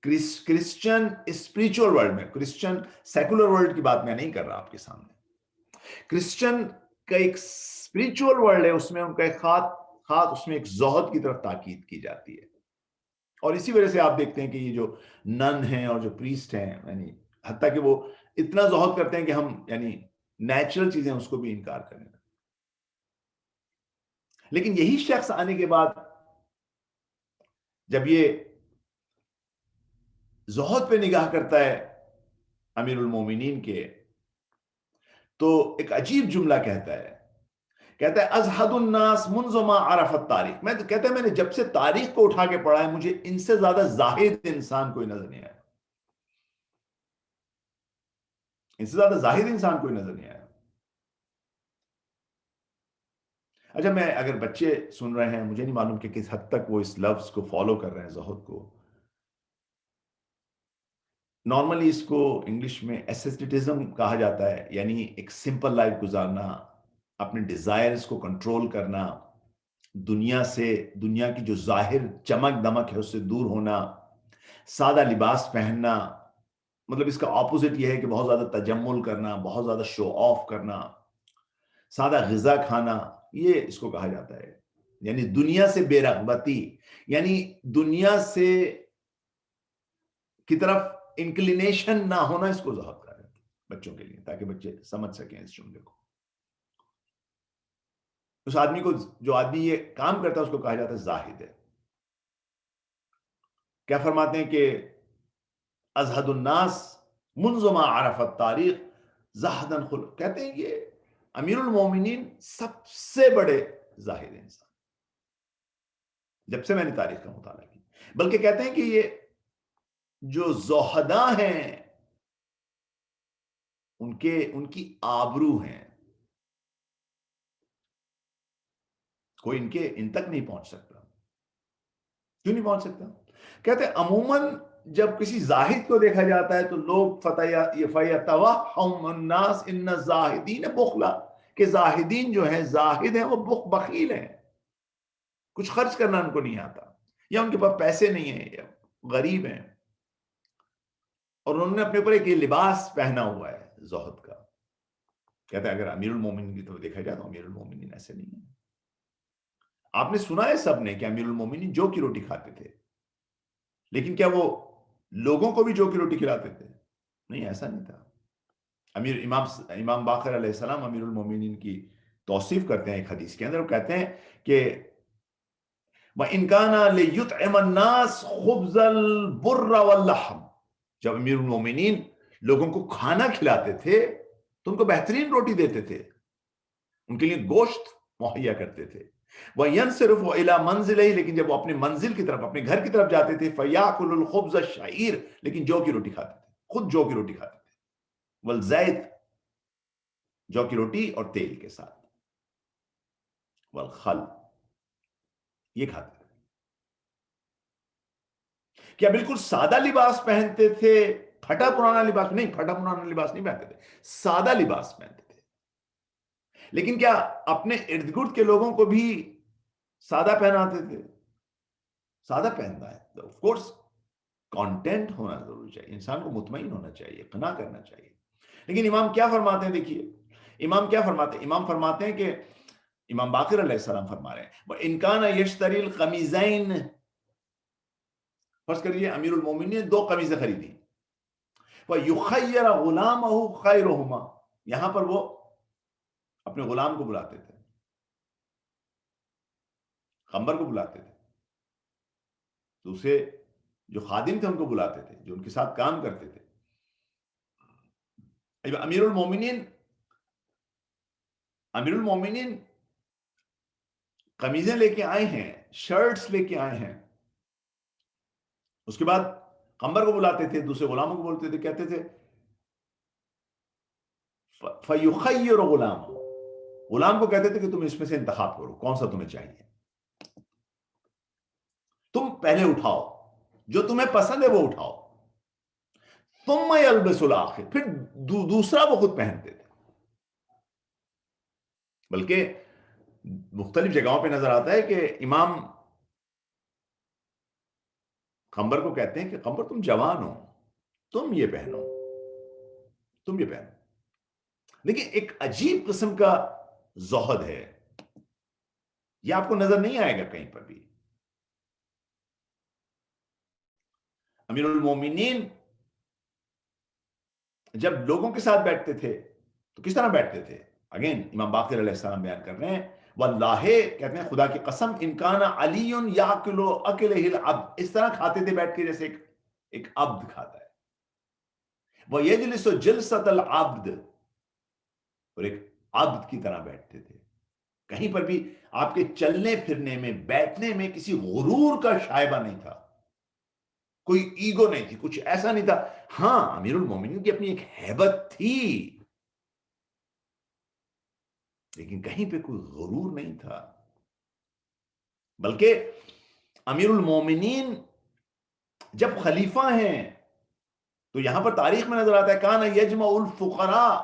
کرسچن اسپریچول ورلڈ میں. کرسچن سیکولر ورلڈ کی بات میں نہیں کر رہا آپ کے سامنے. کرسچن کا ایک اسپریچول ورلڈ ہے، اس میں ان کا ایک خاص اس میں ایک زہد کی طرف تاکید کی جاتی ہے. اور اسی وجہ سے آپ دیکھتے ہیں کہ یہ جو نن ہیں اور جو پریسٹ ہیں، یعنی حتیٰ کہ وہ اتنا زہد کرتے ہیں کہ ہم یعنی نیچرل چیزیں اس کو بھی انکار کریں. لیکن یہی شخص آنے کے بعد جب یہ زہد پہ نگاہ کرتا ہے امیر المومنین کے، تو ایک عجیب جملہ کہتا ہے ازہد الناس منذ ما عرف التاریخ. میں تو کہتا ہے میں نے جب سے تاریخ کو اٹھا کے پڑھا ہے، مجھے ان سے زیادہ زاہد انسان کوئی نظر نہیں آیا. ان سے زیادہ زاہد انسان کوئی نظر نہیں آیا. اچھا میں اگر بچے سن رہے ہیں مجھے نہیں معلوم کہ کس حد تک وہ اس لفظ کو فالو کر رہے ہیں زہد کو. نارملی اس کو انگلش میں ایسیٹیزم کہا جاتا ہے, یعنی ایک سمپل لائف گزارنا, اپنے ڈیزائرز کو کنٹرول کرنا, دنیا سے, دنیا کی جو ظاہر چمک دمک ہے اس سے دور ہونا, سادہ لباس پہننا. مطلب اس کا اپوزٹ یہ ہے کہ بہت زیادہ تجمل کرنا, بہت زیادہ شو آف کرنا, سادہ غذا کھانا, یہ اس کو کہا جاتا ہے. یعنی دنیا سے بے رغبتی, یعنی دنیا سے کی طرف انکلینیشن نہ ہونا, اس کو زہد کہا جاتا ہے بچوں کے لیے, تاکہ بچے سمجھ سکیں اس جملے کو. اس آدمی کو, جو آدمی یہ کام کرتا ہے اس کو کہا جاتا ہے زاہد ہے. کیا فرماتے ہیں کہ ازہد الناس منذ ما عرف التاریخ زاہدا خلق, کہتے ہیں یہ امیر المومنین سب سے بڑے زاہد انسان جب سے میں نے تاریخ کا مطالعہ کی. بلکہ کہتے ہیں کہ یہ جو زہداں ہیں ان کی آبرو ہیں, کوئی ان تک نہیں پہنچ سکتا. کیوں نہیں پہنچ سکتا؟ کہتے ہیں عموماً جب کسی زاہد کو دیکھا جاتا ہے تو لوگ فَيَتَوَهَّمُ النَّاسِ إِنَّ الزَّاهِدِينَ بُخْلًا, کہ زاہدین جو ہیں, زاہد ہیں, وہ بخیل ہیں, کچھ خرچ کرنا ان کو نہیں آتا, یا ان کے پاس پیسے نہیں ہیں, یا غریب ہیں, اور انہوں نے اپنے اوپر ایک یہ لباس پہنا ہوا ہے زہد کا. کہتے ہیں اگر امیر المومنین کی طرف دیکھا جائے تو امیر المومنین ایسے نہیں ہیں. آپ نے سنا ہے سب نے کہ امیر المومنین جو کی روٹی کھاتے تھے, لیکن کیا وہ لوگوں کو بھی جو کی روٹی کھلاتے تھے؟ نہیں, ایسا نہیں تھا. امام باقر علیہ السلام امیر المومنین کی توصیف کرتے ہیں ایک حدیث کے اندر, وہ کہتے ہیں کہ وَإِنْ كَانَ لِيُطْعِمَ النَّاسِ خُبْزَ الْبُرَّ وَاللَّحْمِ, جب امیر المومنین لوگوں کو کھانا کھلاتے تھے تو ان کو بہترین روٹی دیتے تھے, ان کے لیے گوشت مہیا کرتے تھے. وَيَنْصِرِفُ إِلَى مَنْزِلِهِ, لیکن جب وہ اپنے منزل کی طرف, اپنے گھر کی طرف جاتے تھے, فَيَأْكُلُ الْخُبْزَ الشَّعِيرَ, لیکن جو کی روٹی کھاتے تھے, خود جو کی روٹی کھاتے تھے, وَالْزَيْتِ, جو کی روٹی اور تیل کے ساتھ, وَالْخَلْ, یہ کھاتے تھے. کیا بالکل سادہ لباس پہنتے تھے؟ پھٹا پرانا لباس نہیں, پھٹا پرانا لباس نہیں پہنتے تھے, سادہ لباس پہنتے تھے. لیکن کیا اپنے ارد گرد کے لوگوں کو بھی سادہ پہناتے تھے؟ سادہ پہننا ہے آف کورس, کانٹینٹ ہونا ضروری چاہیے, انسان کو مطمئن ہونا چاہیے, قناع کرنا چاہیے. لیکن امام کیا فرماتے ہیں, دیکھیے امام کیا فرماتے ہیں. امام فرماتے ہیں کہ امام باقر علیہ السلام فرما رہے ہیں وَإِنْ كَانَ يَشْتَرِي الْقَمِيزَيْنِ, فرض کریے امیر المومنین نے 2 قمیضیں خریدی, وَيُخَيَّرَ غُلَامَهُ خَيْرُهُمَا, یہاں پر وہ اپنے غلام کو بلاتے تھے, خمبر کو بلاتے تھے, دوسرے جو خادم تھے ان کو بلاتے تھے, جو ان کے ساتھ کام کرتے تھے. امیر المومنین قمیضیں لے کے آئے ہیں, شرٹس لے کے آئے ہیں, اس کے بعد خمبر کو بلاتے تھے, دوسرے غلاموں کو بولتے تھے, کہتے تھے فَيُخَيِّرُ غُلَامَهُ, غلام کو کہتے تھے کہ تم اس میں سے انتخاب کرو کون سا تمہیں چاہیے, تم پہلے اٹھاؤ, جو تمہیں پسند ہے وہ اٹھاؤ, ثُمَّ يَلْبِسُ الْآخِرَ, پھر دوسرا وہ خود پہنتے تھے. بلکہ مختلف جگہوں پہ نظر آتا ہے کہ امام خمبر کو کہتے ہیں کہ خمبر تم جوان ہو, تم یہ پہنو, تم یہ پہنو. لیکن ایک عجیب قسم کا زہد ہے, یہ آپ کو نظر نہیں آئے گا کہیں پر بھی. امیر المومنین جب لوگوں کے ساتھ بیٹھتے تھے تو کس طرح بیٹھتے تھے؟ اگین امام باقر علیہ السلام بیان کر رہے ہیں, واللہ کہتے ہیں خدا کی قسم, ان کان علی یاکل اکلہ العبد, اس طرح کھاتے تھے بیٹھ کے جیسے ایک عبد کھاتا ہے. ویجلس جلسۃ العبد, اور ایک عبد کی طرح بیٹھتے تھے. کہیں پر بھی آپ کے چلنے پھرنے میں, بیٹھنے میں کسی غرور کا شائبہ نہیں تھا, کوئی ایگو نہیں تھی, کچھ ایسا نہیں تھا. ہاں امیر المومنین کی اپنی ایک ہیبت تھی, لیکن کہیں پہ کوئی غرور نہیں تھا، بلکہ امیر المومنین جب خلیفہ ہیں تو یہاں پر تاریخ میں نظر آتا ہے کان یجمع الفقراء،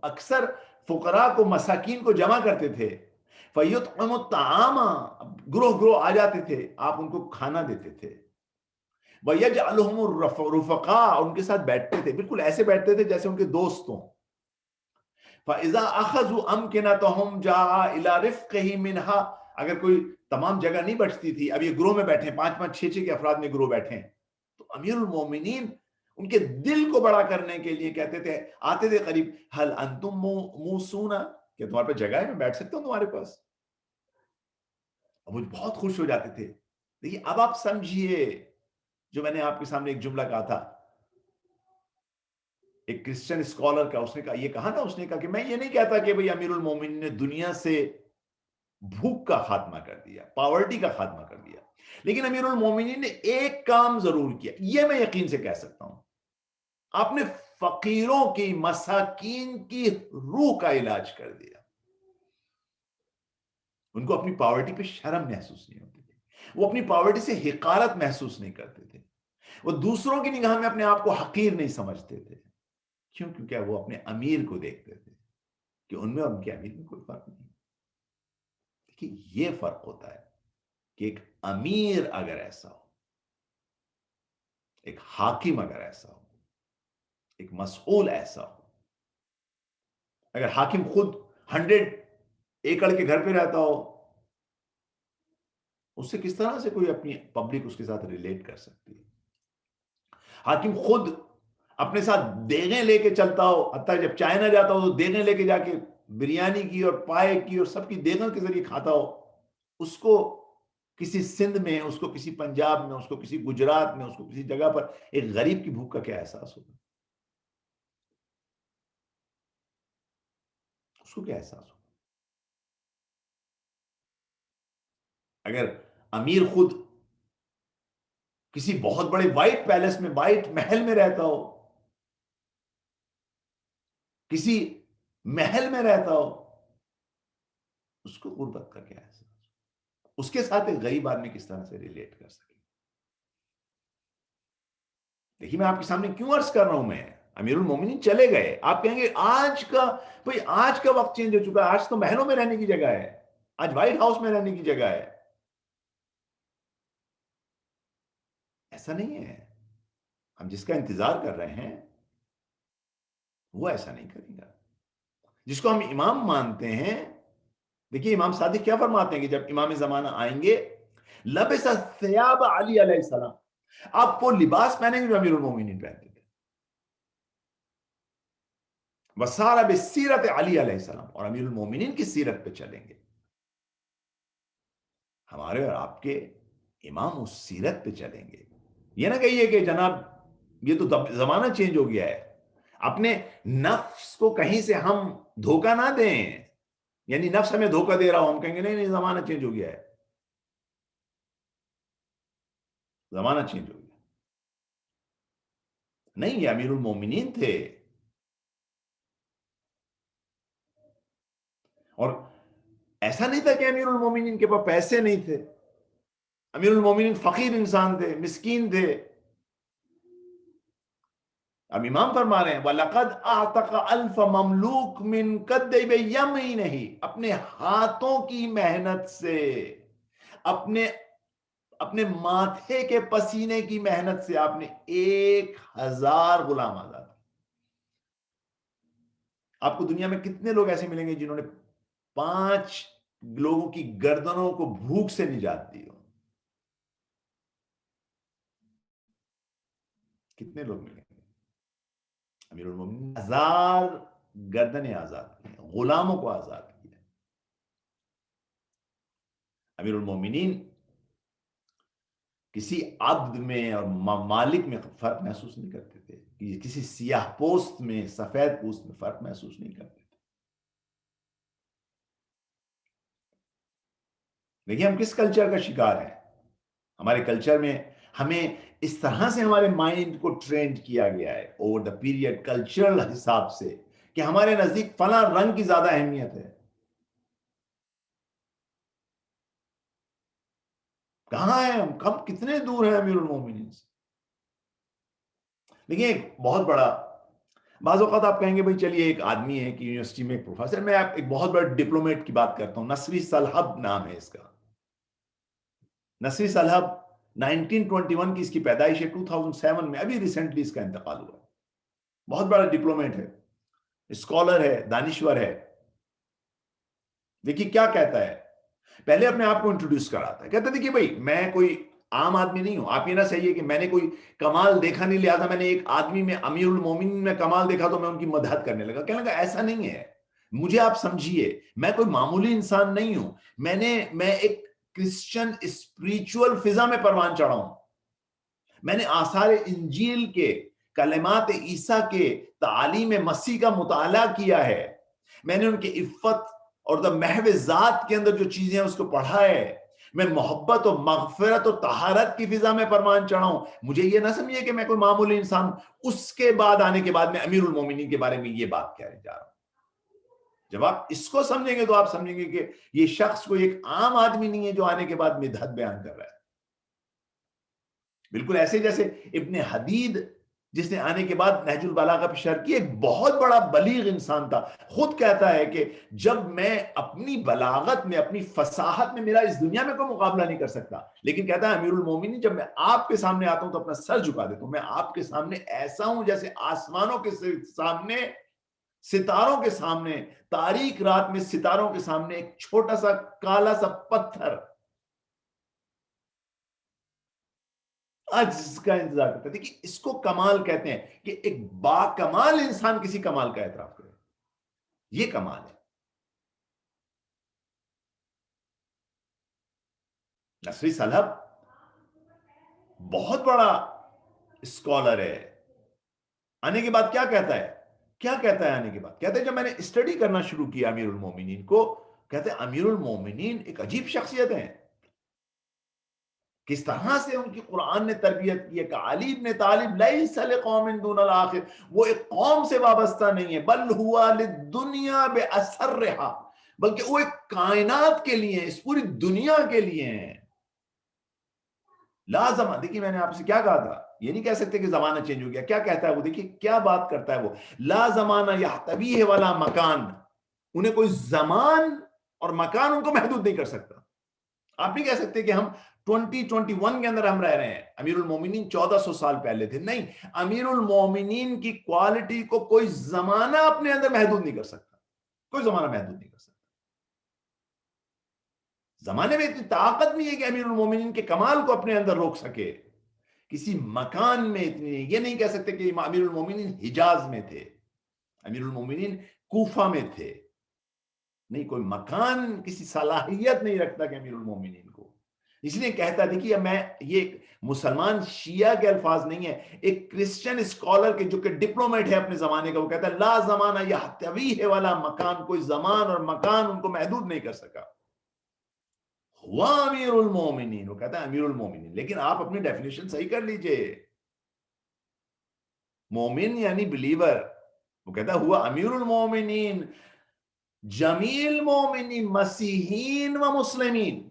اکثر فقراء کو، مساکین کو جمع کرتے تھے، فیطعم الطعام، گروہ گروہ آ جاتے تھے، آپ ان کو کھانا دیتے تھے، ویجعلہم الرفقاء، ان کے ساتھ بیٹھتے تھے، بالکل ایسے بیٹھتے تھے جیسے ان کے دوست ہوں، فاذا اخذوا امکنتهم جاء الى رفقه منها، اگر کوئی تمام جگہ نہیں بچتی تھی، اب یہ گروہ میں بیٹھے ہیں، 5 6 6 کے افراد میں گروہ بیٹھے ہیں، تو امیر المومنین ان کے دل کو بڑا کرنے کے لیے کہتے تھے، آتے تھے قریب، هل انتم موسون، کہ تمہارے پاس جگہ ہے، میں بیٹھ سکتا ہوں تمہارے پاس؟ اب وہ بہت خوش ہو جاتے تھے۔ دیکھیے اب آپ سمجھیے جو میں نے آپ کے سامنے ایک جملہ کہا تھا، ایک کرسچن اسکالر کا، اس نے کہا، یہ کہا نا، اس نے کہا کہ میں یہ نہیں کہتا کہ بھئی امیر المومنین نے دنیا سے بھوک کا خاتمہ کر دیا، پاورٹی کا خاتمہ کر دیا، لیکن امیر المومنین نے ایک کام ضرور کیا، یہ میں یقین سے کہہ سکتا ہوں، آپ نے فقیروں کی، مساکین کی روح کا علاج کر دیا۔ ان کو اپنی پاورٹی پہ شرم محسوس نہیں ہوتی تھی، وہ اپنی پاورٹی سے حقارت محسوس نہیں کرتے تھے، وہ دوسروں کی نگاہ میں اپنے آپ کو حقیر نہیں سمجھتے تھے، کیوں؟ کیونکہ وہ اپنے امیر کو دیکھتے تھے کہ ان میں اور ان کے امیر میں کوئی فرق نہیں۔ دیکھیے یہ فرق ہوتا ہے کہ ایک امیر اگر ایسا ہو، ایک حاکم اگر ایسا ہو، ایک مسئول ایسا ہو، اگر حاکم خود 100 ایکڑ کے گھر پہ رہتا ہو، اس سے کس طرح سے کوئی اپنی پبلک اس کے ساتھ ریلیٹ کر سکتی ہے؟ حاکم خود اپنے ساتھ دیگیں لے کے چلتا ہو، حتیٰ جب چائنا جاتا ہو تو دیگیں لے کے جا کے بریانی کی اور پائے کی اور سب کی دیگوں کے ذریعے کھاتا ہو، اس کو کسی سندھ میں، اس کو کسی پنجاب میں، اس کو کسی گجرات میں، اس کو کسی جگہ پر ایک غریب کی بھوک کا کیا احساس ہوگا؟ اس کو کیا احساس ہوگا؟ اگر امیر خود کسی بہت بڑے وائٹ پیلس میں، وائٹ محل میں رہتا ہو، کسی محل میں رہتا ہو، اس کو غربت کا کیا احساس ہوگا؟ اس کے ساتھ ایک غریب آدمی کس طرح سے ریلیٹ کر سکے؟ دیکھیے میں آپ کے سامنے کیوں عرض کر رہا ہوں، میں امیر المومنین چلے گئے، آپ کہیں گے آج کا وقت چینج ہو چکا ہے، آج تو محلوں میں رہنے کی جگہ ہے، آج وائٹ ہاؤس میں رہنے کی جگہ ہے۔ ایسا نہیں ہے، ہم جس کا انتظار کر رہے ہیں وہ ایسا نہیں کرے گا، جس کو ہم امام مانتے ہیں۔ دیکھیے امام صادق کیا فرماتے ہیں کہ جب امام زمانہ آئیں گے، لبس ثیاب علی علیہ السلام، آپ وہ لباس پہنیں گے جو امیر المومنین پہنتے تھے، وسار بسیرت علی علیہ السلام، اور امیر المومنین کی سیرت پہ چلیں گے۔ ہمارے اور آپ کے امام اس سیرت پہ چلیں گے۔ یہ نہ کہیے کہ جناب یہ تو زمانہ چینج ہو گیا ہے، اپنے نفس کو کہیں سے ہم دھوکہ نہ دیں، یعنی نفس ہمیں دھوکہ دے رہا ہو، ہم کہیں گے نہیں نہیں زمانہ چینج ہو گیا ہے، زمانہ چینج ہو گیا۔ نہیں، یہ امیر المومنین تھے، اور ایسا نہیں تھا کہ امیر المومنین کے پاس پیسے نہیں تھے، امیر المومنین فقیر انسان تھے، مسکین تھے۔ اب امام فرما رہے ہیں وَلَقَدْ أَعْتَقَ أَلْفَ مَمْلُوكٍ مِّن كَدِّ بِيَمِينِهِ، اپنے ہاتھوں کی محنت سے، اپنے ماتھے کے پسینے کی محنت سے آپ نے 1000 غلام آزاد۔ آپ کو دنیا میں کتنے لوگ ایسے ملیں گے جنہوں نے 5 لوگوں کی گردنوں کو بھوک سے نجات دی ہو؟ کتنے لوگ ملیں گے؟ امیر المومنین 1000 گردنیں آزاد کی، غلاموں کو آزاد کیا۔ امیر المومنین کسی عبد میں اور مالک میں فرق محسوس نہیں کرتے تھے، کسی سیاہ پوست میں، سفید پوست میں فرق محسوس نہیں کرتے تھے۔ دیکھیے ہم کس کلچر کا شکار ہیں؟ ہمارے کلچر میں ہمیں اس طرح سے ہمارے مائنڈ کو ٹرینڈ کیا گیا ہے اوور دا پیریڈ، کلچرل حساب سے، کہ ہمارے نزدیک فلاں رنگ کی زیادہ اہمیت ہے، کہاں ہیں ہم؟ کم کتنے دور ہیں امیر المومنین سے؟ لیکن ایک بہت بڑا، بعض اوقات آپ کہیں گے بھائی چلیے ایک آدمی ہے کہ یونیورسٹی میں ایک پروفیسر، میں آپ ایک بہت بڑے ڈپلومیٹ کی بات کرتا ہوں، نصری سلحب نام ہے اس کا. نصری سلحب 1921 کی اس کی پیدائش ہے، 2007 میں ابھی ریسنٹلی اس کا انتقال ہوا. بہت بڑا ڈپلومیٹ ہے، اسکالر ہے، دانشور ہے. دیکھیے کیا کہتا ہے، پہلے اپنے آپ کو انٹروڈیوس کراتا ہے، کہتا ہے دیکھیے بھائی میں کوئی عام آدمی نہیں ہوں. آپ یہ نہ سہیے کہ میں نے کوئی کمال دیکھا نہیں، لہذا میں نے ایک آدمی میں امیر المومنین میں کمال دیکھا تو میں ان کی مدحت کرنے لگا. کہنے لگا ایسا نہیں ہے، مجھے آپ سمجھیے، میں کوئی معمولی انسان نہیں ہوں. میں ایک کرسچن اسپریچول فضا میں پروان چڑھا ہوں. میں نے آثار انجیل کے، کلمات عیسیٰ کے، تعالیم مسیح کا مطالعہ کیا ہے. میں نے ان کے عفت اور محو ذات کے اندر جو چیزیں ہیں اس کو پڑھا ہے. میں محبت و مغفرت و طہارت کی فضا میں پروان چڑھا ہوں. مجھے یہ نہ سمجھیے کہ میں کوئی معمولی انسان. اس کے بعد آنے کے بعد میں امیر المومنین کے بارے میں یہ بات کہنے جا رہا ہوں. جب آپ اس کو سمجھیں گے تو آپ سمجھیں گے کہ یہ شخص کوئی ایک عام آدمی نہیں ہے جو آنے کے بعد مدحت بیان کر رہا ہے. بالکل ایسے جیسے ابن حدید جس نے آنے کے بعد نہج البلاغہ پہ شرح کی، ایک بہت بڑا بلیغ انسان تھا. خود کہتا ہے کہ جب میں اپنی بلاغت میں، اپنی فصاحت میں، میرا اس دنیا میں کوئی مقابلہ نہیں کر سکتا، لیکن کہتا ہے امیر المومنین جب میں آپ کے سامنے آتا ہوں تو اپنا سر جھکا دیتا ہوں. میں آپ کے سامنے ایسا ہوں جیسے آسمانوں کے سامنے، ستاروں کے سامنے، تاریک رات میں ستاروں کے سامنے ایک چھوٹا سا کالا سا پتھر عجز کا انتظار کرتا ہے. دیکھیے اس کو کمال کہتے ہیں کہ ایک با کمال انسان کسی کمال کا اعتراف کرے. یہ کمال ہے. نصری سلحب بہت بڑا اسکالر ہے. آنے کے بعد کیا کہتا ہے؟ آنے کے بعد کہتا ہے جب میں نے اسٹڈی کرنا شروع کیا امیر المومنین کو، کہتے ہیں امیر المومنین ایک عجیب شخصیت ہے. کس طرح سے ان کی قرآن نے تربیت کی ہے کہ علی ابن طالب لیس لقوم دون الاخر، وہ ایک قوم سے وابستہ نہیں ہے، بل ہوا للدنیا بأسرها، بلکہ وہ ایک کائنات کے لیے، اس پوری دنیا کے لیے ہیں. لازم، دیکھیے میں نے آپ سے کیا کہا تھا، یہ نہیں کہہ سکتے کہ زمانہ چینج ہو گیا. کیا کہتا ہے وہ؟ دیکھیے کیا بات کرتا ہے وہ. لا زمانہ یحتویہ ولا مکان، انہیں کوئی زمان اور مکان ان کو محدود نہیں کر سکتا. آپ نہیں کہہ سکتے کہ ہم 2021 کے اندر ہم رہ رہے ہیں، امیر المومنین 1400 سال پہلے تھے. نہیں، امیر المومنین کی کوالٹی کو کوئی زمانہ اپنے اندر محدود نہیں کر سکتا. کوئی زمانہ محدود نہیں کر سکتا. زمانے میں اتنی طاقت نہیں ہے کہ امیر المومنین کے کمال کو اپنے اندر روک سکے. کسی مکان میں اتنی نہیں. یہ نہیں کہہ سکتے کہ امیر المومنین حجاز میں تھے، امیر المومنین کوفہ میں تھے. نہیں، کوئی مکان کسی صلاحیت نہیں رکھتا کہ امیر المومنین کو. اس لیے کہتا، دیکھیے میں یہ مسلمان شیعہ کے الفاظ نہیں ہے، ایک کرسچن اسکالر کے جو کہ ڈپلومیٹ ہے اپنے زمانے کا، وہ کہتا ہے لا زمانہ یحتویہ ولا مکان، کوئی زمان اور مکان ان کو محدود نہیں کر سکا. ہوا امیر المومنین، وہ کہتا ہے امیر المومنین. لیکن آپ اپنی ڈیفینیشن صحیح کر لیجئے. مومن یعنی بلیور. وہ کہتا ہے ہوا امیر المومنین جمیل مومنین مسیحین و مسلمین.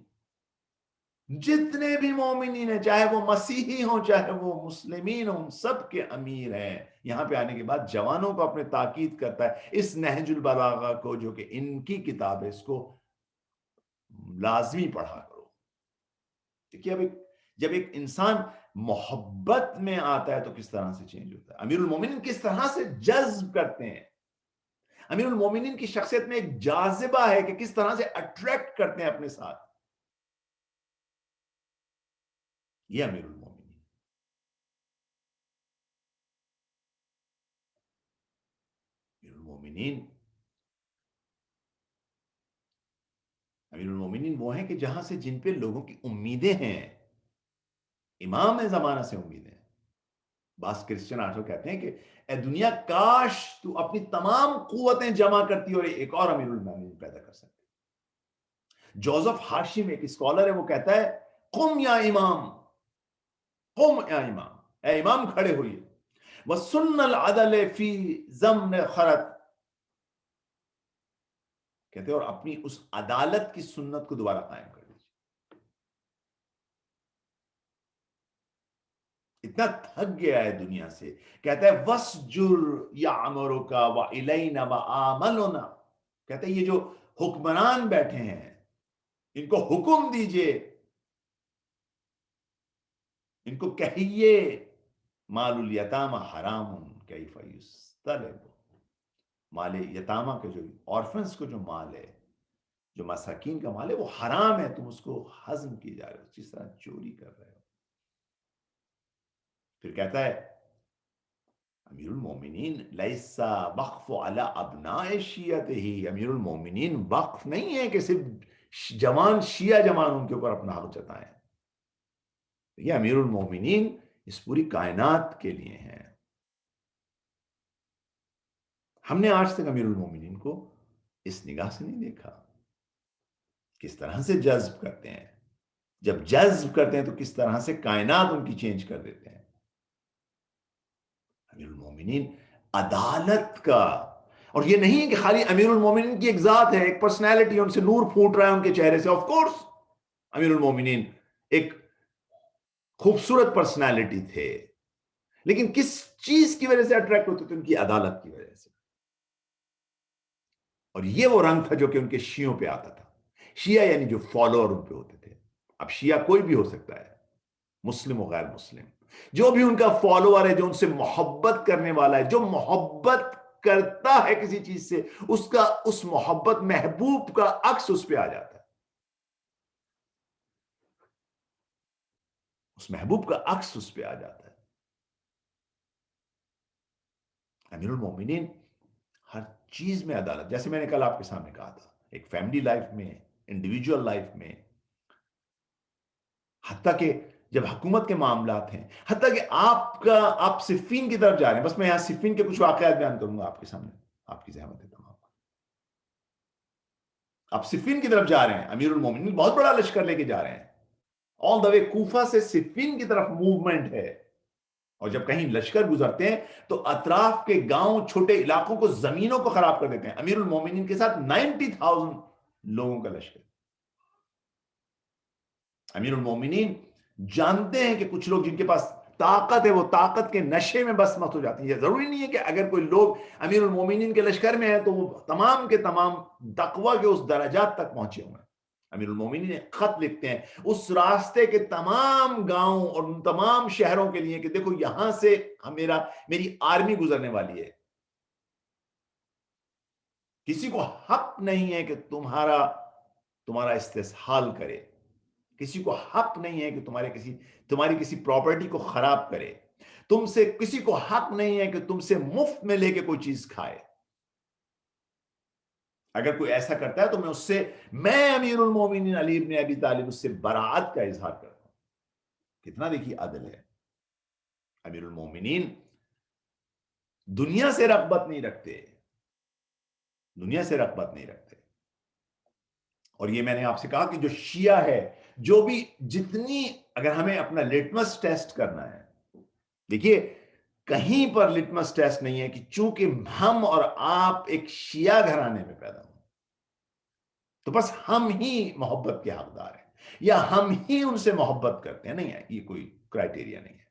جتنے بھی مومنین ہیں، چاہے وہ مسیحی ہوں چاہے وہ مسلمین ہوں، سب کے امیر ہیں. یہاں پہ آنے کے بعد جوانوں کو اپنے تاکید کرتا ہے اس نہج البلاغہ کو، جو کہ ان کی کتاب ہے، اس کو لازمی پڑھا کرو. دیکھیے اب جب ایک انسان محبت میں آتا ہے تو کس طرح سے چینج ہوتا ہے. امیر المومنین کس طرح سے جذب کرتے ہیں. امیر المومنین کی شخصیت میں ایک جاذبہ ہے کہ کس طرح سے اٹریکٹ کرتے ہیں اپنے ساتھ. یہ امیر المومنین. امیر المومنین وہ ہیں کہ جہاں سے جن پہ لوگوں کی امیدیں ہیں، امام زمانہ سے امیدیں. بعض کرسچن آرٹو کہتے ہیں کہ اے دنیا کاش تو اپنی تمام قوتیں جمع کرتی اور ایک اور امیر المومنین پیدا کر سکتی. جوزف ہاشم ایک اسکالر ہے، وہ کہتا ہے قم یا امام، قم یا امام، اے امام کھڑے ہوئیے. وَسُنَّ الْعَدَلِ فِي ضَمْنِ خَرَتْ، کہتے ہیں اور اپنی اس عدالت کی سنت کو دوبارہ قائم کر دیجیے. اتنا تھک گیا ہے دنیا سے. کہتا ہے وَاسْجُرْ يَعْمُرُكَ وَإِلَيْنَا وَآمَلُنَا. کہتا ہے یہ جو حکمران بیٹھے ہیں ان کو حکم دیجئے, ان کو کہیے مال الیتامى حرام کیف یستلب. مال یتامہ کے جو آرفنس کو جو مال ہے, جو مساکین کا مال ہے, وہ حرام ہے, تم اس کو ہضم کی جا رہے ہو, جس طرح چوری کر رہے ہو. پھر کہتا ہے امیر المومنین لیس وقف علی ابناء شیعتہ. امیر المومنین وقف نہیں ہے کہ صرف جوان شیعہ جوان ان کے اوپر اپنا حق جتائیں. یہ امیر المومنین اس پوری کائنات کے لیے ہیں. ہم نے آج تک امیر المومنین کو اس نگاہ سے نہیں دیکھا. کس طرح سے جذب کرتے ہیں, جب جذب کرتے ہیں تو کس طرح سے کائنات ان کی چینج کر دیتے ہیں. امیر المومنین عدالت کا, اور یہ نہیں کہ خالی امیر المومنین کی ایک ذات ہے, ایک پرسنالٹی, ان سے نور پھوٹ رہا ہے ان کے چہرے سے. آف کورس امیر المومنین ایک خوبصورت پرسنالٹی تھے, لیکن کس چیز کی وجہ سے اٹریکٹ ہوتے تھے؟ ان کی عدالت کی وجہ سے. اور یہ وہ رنگ تھا جو کہ ان کے شیعوں پہ آتا تھا. شیعہ یعنی جو فالوور ان پہ ہوتے تھے. اب شیعہ کوئی بھی ہو سکتا ہے, مسلم و غیر مسلم, جو بھی ان کا فالوور ہے, جو ان سے محبت کرنے والا ہے, جو محبت کرتا ہے کسی چیز سے, اس کا اس محبت محبوب کا عکس اس پہ آ جاتا ہے. اس محبوب کا عکس اس پہ آ جاتا ہے. امیر المومنین ہر چیز میں عدالت, جیسے میں نے کل آپ کے سامنے کہا تھا, ایک فیملی لائف میں, انڈیویجول لائف میں, حتیٰ کہ جب حکومت کے معاملات ہیں, حتیٰ کہ آپ صفین کی طرف جا رہے ہیں. بس میں یہاں صفین کے کچھ واقعات بیان کروں گا آپ کے سامنے, آپ کی زحمت ہے تمام. آپ صفین کی طرف جا رہے ہیں, امیر المومنین بہت بڑا لشکر لے کے جا رہے ہیں. آل دا وے کوفہ سے صفین کی طرف موومنٹ ہے, اور جب کہیں لشکر گزرتے ہیں تو اطراف کے گاؤں, چھوٹے علاقوں کو, زمینوں کو خراب کر دیتے ہیں. امیر المومنین کے ساتھ 90,000 لوگوں کا لشکر. امیر المومنین جانتے ہیں کہ کچھ لوگ جن کے پاس طاقت ہے, وہ طاقت کے نشے میں بس مت ہو جاتی ہیں. یہ ضروری نہیں ہے کہ اگر کوئی لوگ امیر المومنین کے لشکر میں ہیں تو وہ تمام کے تمام تقوی کے اس درجات تک پہنچے ہوئے ہیں. امیر المومنین ایک خط لکھتے ہیں اس راستے کے تمام گاؤں اور ان تمام شہروں کے لیے کہ دیکھو یہاں سے میری آرمی گزرنے والی ہے. کسی کو حق نہیں ہے کہ تمہارا استحصال کرے. کسی کو حق نہیں ہے کہ تمہاری کسی پراپرٹی کو خراب کرے. تم سے کسی کو حق نہیں ہے کہ تم سے مفت میں لے کے کوئی چیز کھائے. اگر کوئی ایسا کرتا ہے تو میں امیر المومنین علی ابن ابی طالب اس سے براعت کا اظہار کرتا ہوں. کتنا دیکھیے عدل ہے. امیر المومنین دنیا سے رغبت نہیں رکھتے, دنیا سے رغبت نہیں رکھتے. اور یہ میں نے آپ سے کہا کہ جو شیعہ ہے, جو بھی جتنی, اگر ہمیں اپنا لٹمس ٹیسٹ کرنا ہے, دیکھیے کہیں پر لٹمس ٹیسٹ نہیں ہے کہ چونکہ ہم اور آپ ایک شیعہ گھرانے میں پیدا ہوئے تو بس ہم ہی محبت کے حقدار ہیں, یا ہم ہی ان سے محبت کرتے ہیں. نہیں ہے, یہ کوئی کرائٹیریا نہیں ہے.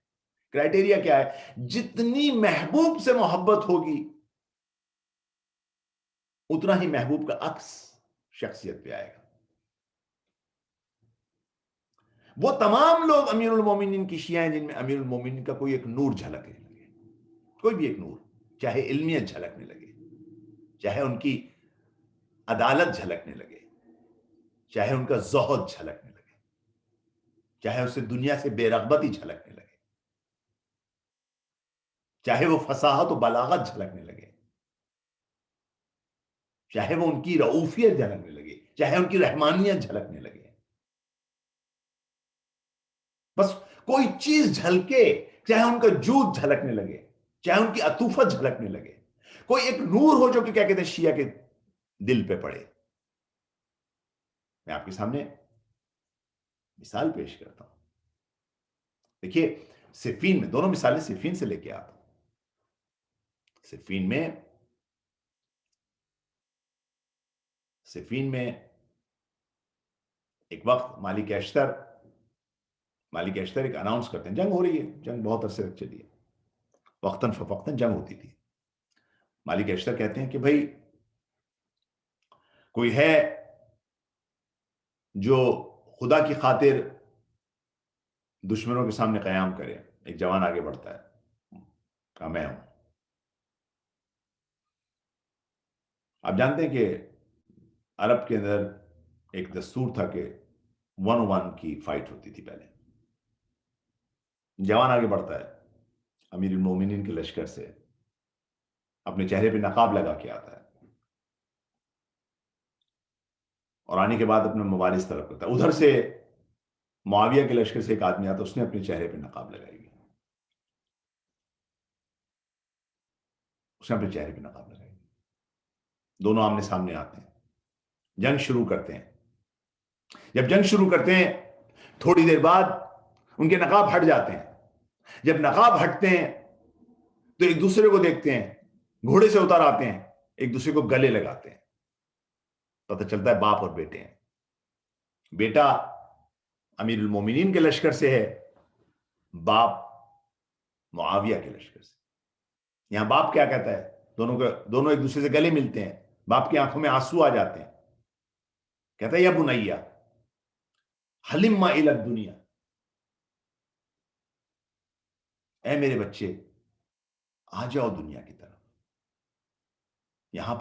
کرائٹیریا کیا ہے؟ جتنی محبوب سے محبت ہوگی اتنا ہی محبوب کا عکس شخصیت پہ آئے گا. وہ تمام لوگ امیر المومنین کی شیعہ ہیں جن میں امیر المومنین کا کوئی ایک نور جھلکنے لگے, کوئی بھی ایک نور, چاہے علمیت جھلکنے لگے, چاہے ان کی عدالت جھلکنے لگے, چاہے ان کا زہد جھلکنے لگے, چاہے اسے دنیا سے بے رغبتی جھلکنے لگے, چاہے وہ فصاحت و بلاغت جھلکنے لگے, چاہے وہ ان کی رؤوفیت جھلکنے لگے, چاہے ان کی رحمانیت جھلکنے لگے. بس کوئی چیز جھلکے, چاہے ان کا جود جھلکنے لگے, چاہے ان کی عطوفت جھلکنے لگے, کوئی ایک نور ہو جو کہ کیا کہتے ہیں شیعہ کے دل پہ پڑے. میں آپ کے سامنے مثال پیش کرتا ہوں. دیکھیے صفین میں, دونوں مثالیں صفین سے لے کے آتا ہوں. صفین میں ایک وقت مالک اشتر مالک اشتر ایک اناؤنس کرتے ہیں جنگ ہو رہی ہے، جنگ بہت عرصے تک چلی ہے، وقتاً فوقتاً جنگ ہوتی تھی. مالک اشتر کہتے ہیں کہ بھائی کوئی ہے جو خدا کی خاطر دشمنوں کے سامنے قیام کرے. ایک جوان آگے بڑھتا ہے، کہا میں ہوں. آپ جانتے ہیں کہ عرب کے اندر ایک دستور تھا کہ 1-on-1 کی فائٹ ہوتی تھی پہلے. جوان آگے بڑھتا ہے امیر المومنین کے لشکر سے، اپنے چہرے پہ نقاب لگا کے آتا ہے اور آنے کے بعد اپنا مبارز طلب کرتا ہے. ادھر سے معاویہ کے لشکر سے ایک آدمی آتا ہے، اس نے اپنے چہرے پہ نقاب لگائی ہوئی، اس نے اپنے چہرے پہ نقاب لگائی ہوئی. دونوں آمنے سامنے آتے ہیں، جنگ شروع کرتے ہیں. جب جنگ شروع کرتے ہیں تھوڑی دیر بعد ان کے نقاب ہٹ جاتے ہیں. جب نقاب ہٹتے ہیں تو ایک دوسرے کو دیکھتے ہیں، گھوڑے سے اتر آتے ہیں، ایک دوسرے کو گلے لگاتے ہیں. پتہ چلتا ہے باپ اور بیٹے ہیں. بیٹا امیر المومنین کے لشکر سے ہے، باپ معاویہ کے لشکر سے. یہاں باپ کیا کہتا ہے؟ دونوں ایک دوسرے سے گلے ملتے ہیں، باپ کی آنکھوں میں آنسو آ جاتے ہیں. کہتا ہے یا بنیا حلم الی الدنیا، اے میرے بچے آ جاؤ دنیا کی طرف. یہاں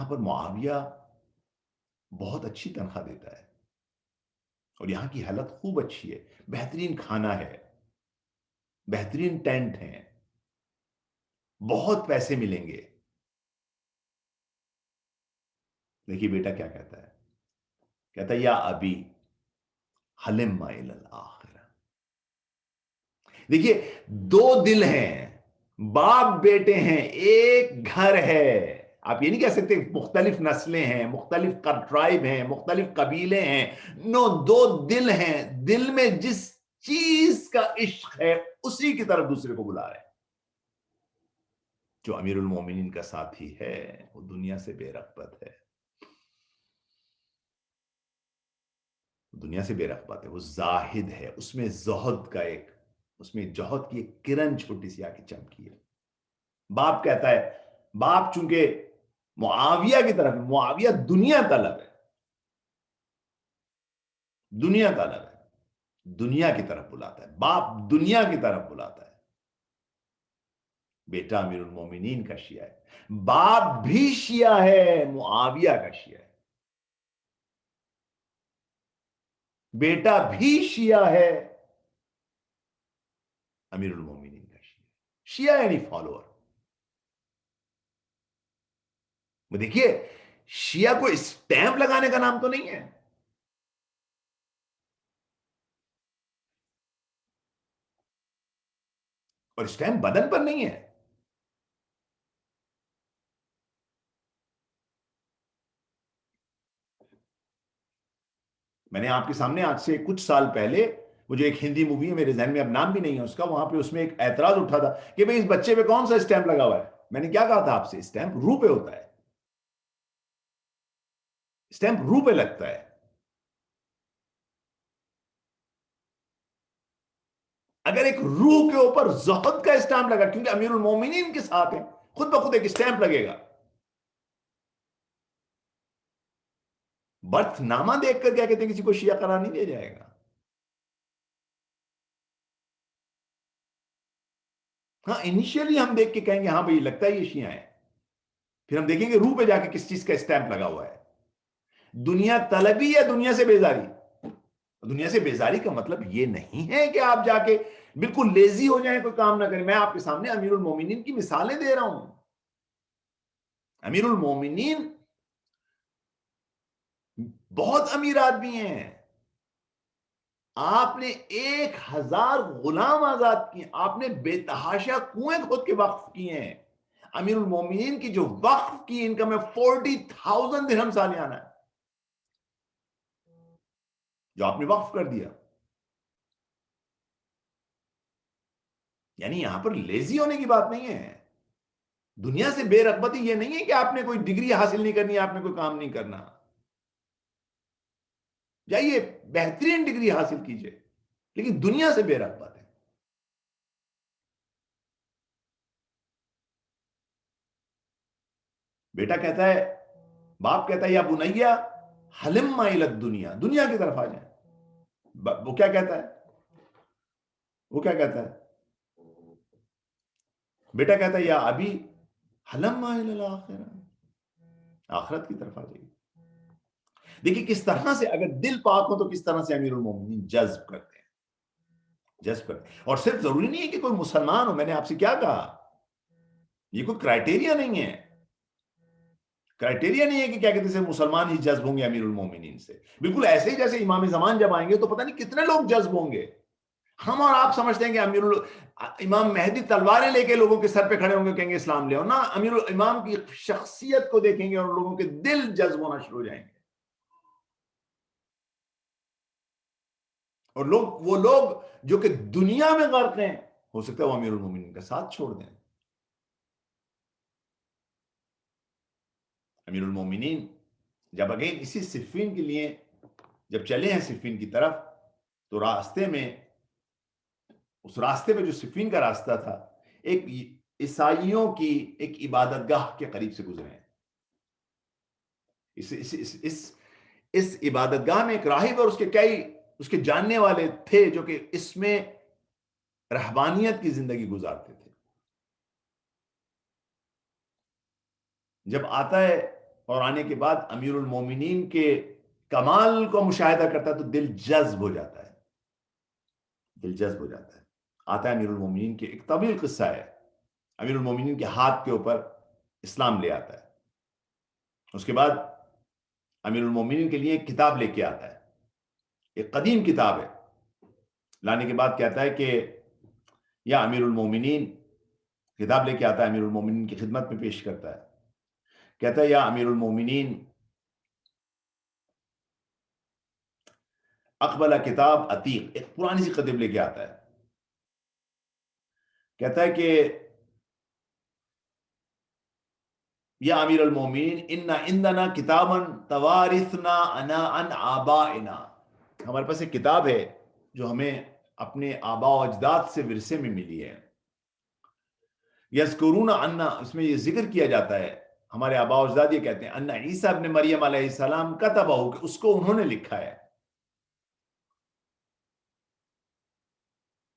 پر معاویہ بہت اچھی تنخواہ دیتا ہے اور یہاں کی حالت خوب اچھی ہے، بہترین کھانا ہے، بہترین ٹینٹ ہیں، بہت پیسے ملیں گے. دیکھیے بیٹا کیا کہتا ہے، کہتا ہے یا ابی حلم الی الاخرہ. دیکھیے 2 دل ہیں، باپ بیٹے ہیں، ایک گھر ہے. آپ یہ نہیں کہہ سکتے مختلف نسلیں ہیں، مختلف ٹرائب ہیں، مختلف قبیلے ہیں. نو، 2 دل ہیں. دل میں جس چیز کا عشق ہے اسی کی طرف دوسرے کو بلا رہے ہیں. جو امیر المومنین کا ساتھی ہے وہ دنیا سے بے رغبت ہے، دنیا سے بے رغبت ہے، وہ زاہد ہے. اس میں زہد کی ایک کرن چھوٹی سی آ کے چمکی ہے. باپ کہتا ہے، باپ چونکہ معاویہ کی طرف، معاویہ دنیا طلب ہے، دنیا طلب ہے، دنیا کی طرف بلاتا ہے. باپ دنیا کی طرف بلاتا ہے، بیٹا امیر المومنین کا شیعہ ہے. باپ بھی شیعہ ہے، معاویہ کا شیعہ ہے. بیٹا بھی شیعہ ہے، امیر المومنین کا شیعہ. شیعہ یعنی فالوور. وہ دیکھیے شیعہ کو اسٹیمپ لگانے کا نام تو نہیں ہے. اور اسٹیمپ بدن پر نہیں ہے. میں نے آپ کے سامنے آج سے کچھ سال پہلے وہ جو ایک ہندی مووی ہے، میرے ذہن میں اب نام بھی نہیں ہے اس کا، وہاں پہ اس میں ایک اعتراض اٹھا تھا کہ بھئی اس بچے پہ کون سا اسٹیمپ لگا ہوا ہے. میں نے کیا کہا تھا آپ سے؟ اسٹیمپ روح پہ ہوتا ہے، اسٹیمپ روح پہ لگتا ہے. اگر ایک روح کے اوپر زہد کا اسٹیمپ لگا، کیونکہ امیر المومنین کے ساتھ ہیں، خود بخود ایک اسٹیمپ لگے گا. برتھ نامہ دیکھ کر کیا کہتے ہیں کسی کو شیعہ قرار نہیں دیا جائے گا. ہاں انیشیلی ہم دیکھ کے کہیں گے ہاں بھئی لگتا ہے یہ شیعہ ہیں، پھر ہم دیکھیں گے روح پہ جا کے کس چیز کا اسٹیمپ لگا ہوا ہے. دنیا طلبی یا دنیا سے بیزاری؟ دنیا سے بیزاری کا مطلب یہ نہیں ہے کہ آپ جا کے بالکل لیزی ہو جائیں، کوئی کام نہ کریں. میں آپ کے سامنے امیر المومنین کی مثالیں دے رہا ہوں. امیر المومنین بہت امیر آدمی ہیں. آپ نے 1000 غلام آزاد کیے، آپ نے بے تحاشا کنویں خود کے وقف کیے ہیں. امیر المومنین کی جو وقف کی انکم ہے 40,000 درہم سالیانہ ہے جو آپ نے وقف کر دیا. یعنی یہاں پر لیزی ہونے کی بات نہیں ہے. دنیا سے بے رغبتی یہ نہیں ہے کہ آپ نے کوئی ڈگری حاصل نہیں کرنی، آپ نے کوئی کام نہیں کرنا. جائیے بہترین ڈگری حاصل کیجئے، لیکن دنیا سے بے رغبت ہے. بیٹا کہتا ہے، باپ کہتا ہے یا بنیا حلم الی الدنیا، دنیا کی طرف آ جائیں. وہ کیا کہتا ہے؟ وہ کیا کہتا ہے؟ بیٹا کہتا ہے یا ابی حلم الی الاخرہ، آخرت کی طرف آ جائیے. دیکھیے کس طرح سے اگر دل پاک ہو تو کس طرح سے امیر المومنین جذب کرتے ہیں، جذب کرتے ہیں. اور صرف ضروری نہیں ہے کہ کوئی مسلمان ہو. میں نے آپ سے کیا کہا، یہ کوئی کرائٹیریا نہیں ہے. کرائٹیریا نہیں ہے کہ کیا کہتے ہیں مسلمان ہی جذب ہوں گے امیر المومنین سے. بالکل ایسے ہی جیسے امام زمان جب آئیں گے تو پتہ نہیں کتنے لوگ جذب ہوں گے. ہم اور آپ سمجھتے ہیں کہ امام مہدی تلواریں لے کے لوگوں کے سر پہ کھڑے ہوں گے، کہیں گے اسلام لے آؤ. نہ، امام کی شخصیت کو دیکھیں گے اور لوگوں کے دل جذب ہونا شروع ہو جائیں گے. اور وہ لوگ جو کہ دنیا میں غرق ہیں، ہو سکتا ہے وہ امیر المومنین کا ساتھ چھوڑ دیں. امیر المومنین جب اگین اسی صفین کے لیے جب چلے ہیں صفین کی طرف، تو راستے میں، اس راستے پہ جو صفین کا راستہ تھا، ایک عیسائیوں کی ایک عبادت گاہ کے قریب سے گزرے ہیں. اس عبادت گاہ میں ایک راہب اور اس کے جاننے والے تھے جو کہ اس میں رہبانیت کی زندگی گزارتے تھے. جب آتا ہے اور آنے کے بعد امیر المومنین کے کمال کو مشاہدہ کرتا ہے تو دل جذب ہو جاتا ہے، دل جذب ہو جاتا ہے. آتا ہے امیر المومنین کے، ایک طویل قصہ ہے، امیر المومنین کے ہاتھ کے اوپر اسلام لے آتا ہے. اس کے بعد امیر المومنین کے لیے ایک کتاب لے کے آتا ہے، ایک قدیم کتاب ہے. لانے کے بعد کہتا ہے کہ یا امیر المومنین، کتاب لے کے آتا ہے، امیر المومنین کی خدمت میں پیش کرتا ہے. کہتا ہے یا امیر المومنین، اقبل کتاب عتیق، ایک پرانی سی کتاب لے کے آتا ہے. کہتا ہے کہ یا امیر المومنین ان عندنا کتابا توارثنا انا عن آبائنا، ہمارے پاس ایک کتاب ہے جو ہمیں اپنے آباء و اجداد سے ورثے میں ملی ہے. یذکرون عنا، اس میں یہ ذکر کیا جاتا ہے، ہمارے آباء و اجداد یہ کہتے ہیں ان عیسیٰ ابن مریم علیہ السلام کتبہ، کہ اس کو انہوں نے لکھا ہے.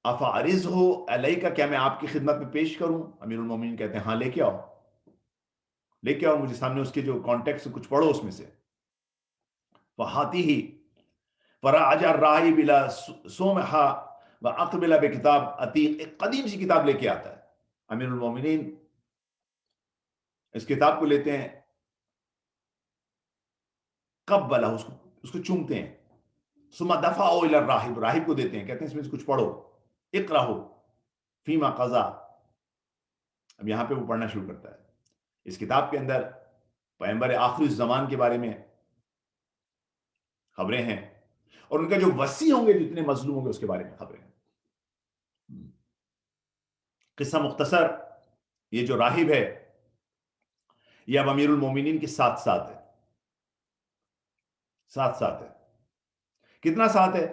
افعرضہ علیک، کیا میں آپ کی خدمت میں پیش کروں؟ امیر المومنین کہتے ہیں ہاں لے کے آؤ، لے کے آؤ مجھے سامنے. اس کے جو کانٹیکٹ کچھ پڑھو اس میں سے. فہاتی فراج الراہب الی صومحہ واقبل بکتاب عتیق، ایک قدیم سی کتاب لے کے آتا ہے. امیر المومنین اس کتاب کو لیتے ہیں، قبلہ، اس کو چومتے ہیں. ثم دفعوا الی الراہب، راہب کو دیتے ہیں، کہتے ہیں اس میں سے کچھ پڑھو، اقرأوا فیما قضا. اب یہاں پہ وہ پڑھنا شروع کرتا ہے. اس کتاب کے اندر پیغمبر آخری الزمان کے بارے میں خبریں ہیں، اور ان کا جو وصی ہوں گے، جتنے مظلوم ہوں گے، اس کے بارے میں خبریں ہیں. قصہ مختصر، یہ جو راہب ہے یہ اب امیر المومنین کے ساتھ ساتھ ہے، ساتھ ساتھ ہے. کتنا ساتھ ہے؟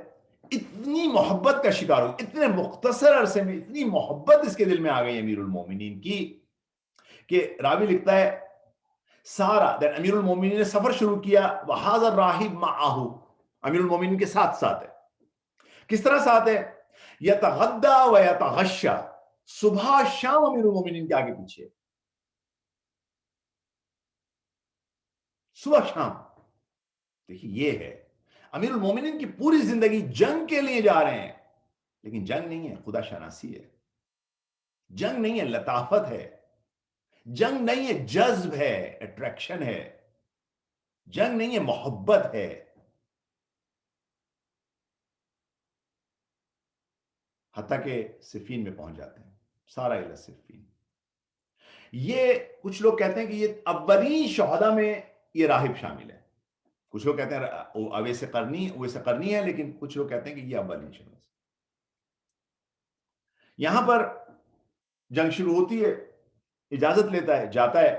اتنی محبت کا شکار ہو، اتنے مختصر عرصے میں اتنی محبت اس کے دل میں آ گئی امیر المومنین کی کہ راوی لکھتا ہے سارا امیر المومنین نے سفر شروع کیا، وہذا الراہب معہ، امیر المومنین کے ساتھ ساتھ ہے. کس طرح ساتھ ہے؟ یتغدا و یتغشا، صبح شام امیر المومنین کے آگے پیچھے، صبح شام. دیکھیے یہ ہے امیر المومنین کی پوری زندگی جنگ کے لیے جا رہے ہیں، لیکن جنگ نہیں ہے، خدا شناسی ہے. جنگ نہیں ہے، لطافت ہے. جنگ نہیں ہے، جذب ہے، اٹریکشن ہے. جنگ نہیں ہے، محبت ہے. حتیٰ کہ صفین میں پہنچ جاتے ہیں، سارا الی صفین. یہ کچھ لوگ کہتے ہیں کہ یہ اولین شہداء میں یہ راہب شامل ہے. کچھ لوگ کہتے ہیں اویس قرنی ہے، لیکن کچھ لوگ کہتے ہیں کہ یہ اولین شہداء. یہاں پر جنگ شروع ہوتی ہے، اجازت لیتا ہے، جاتا ہے،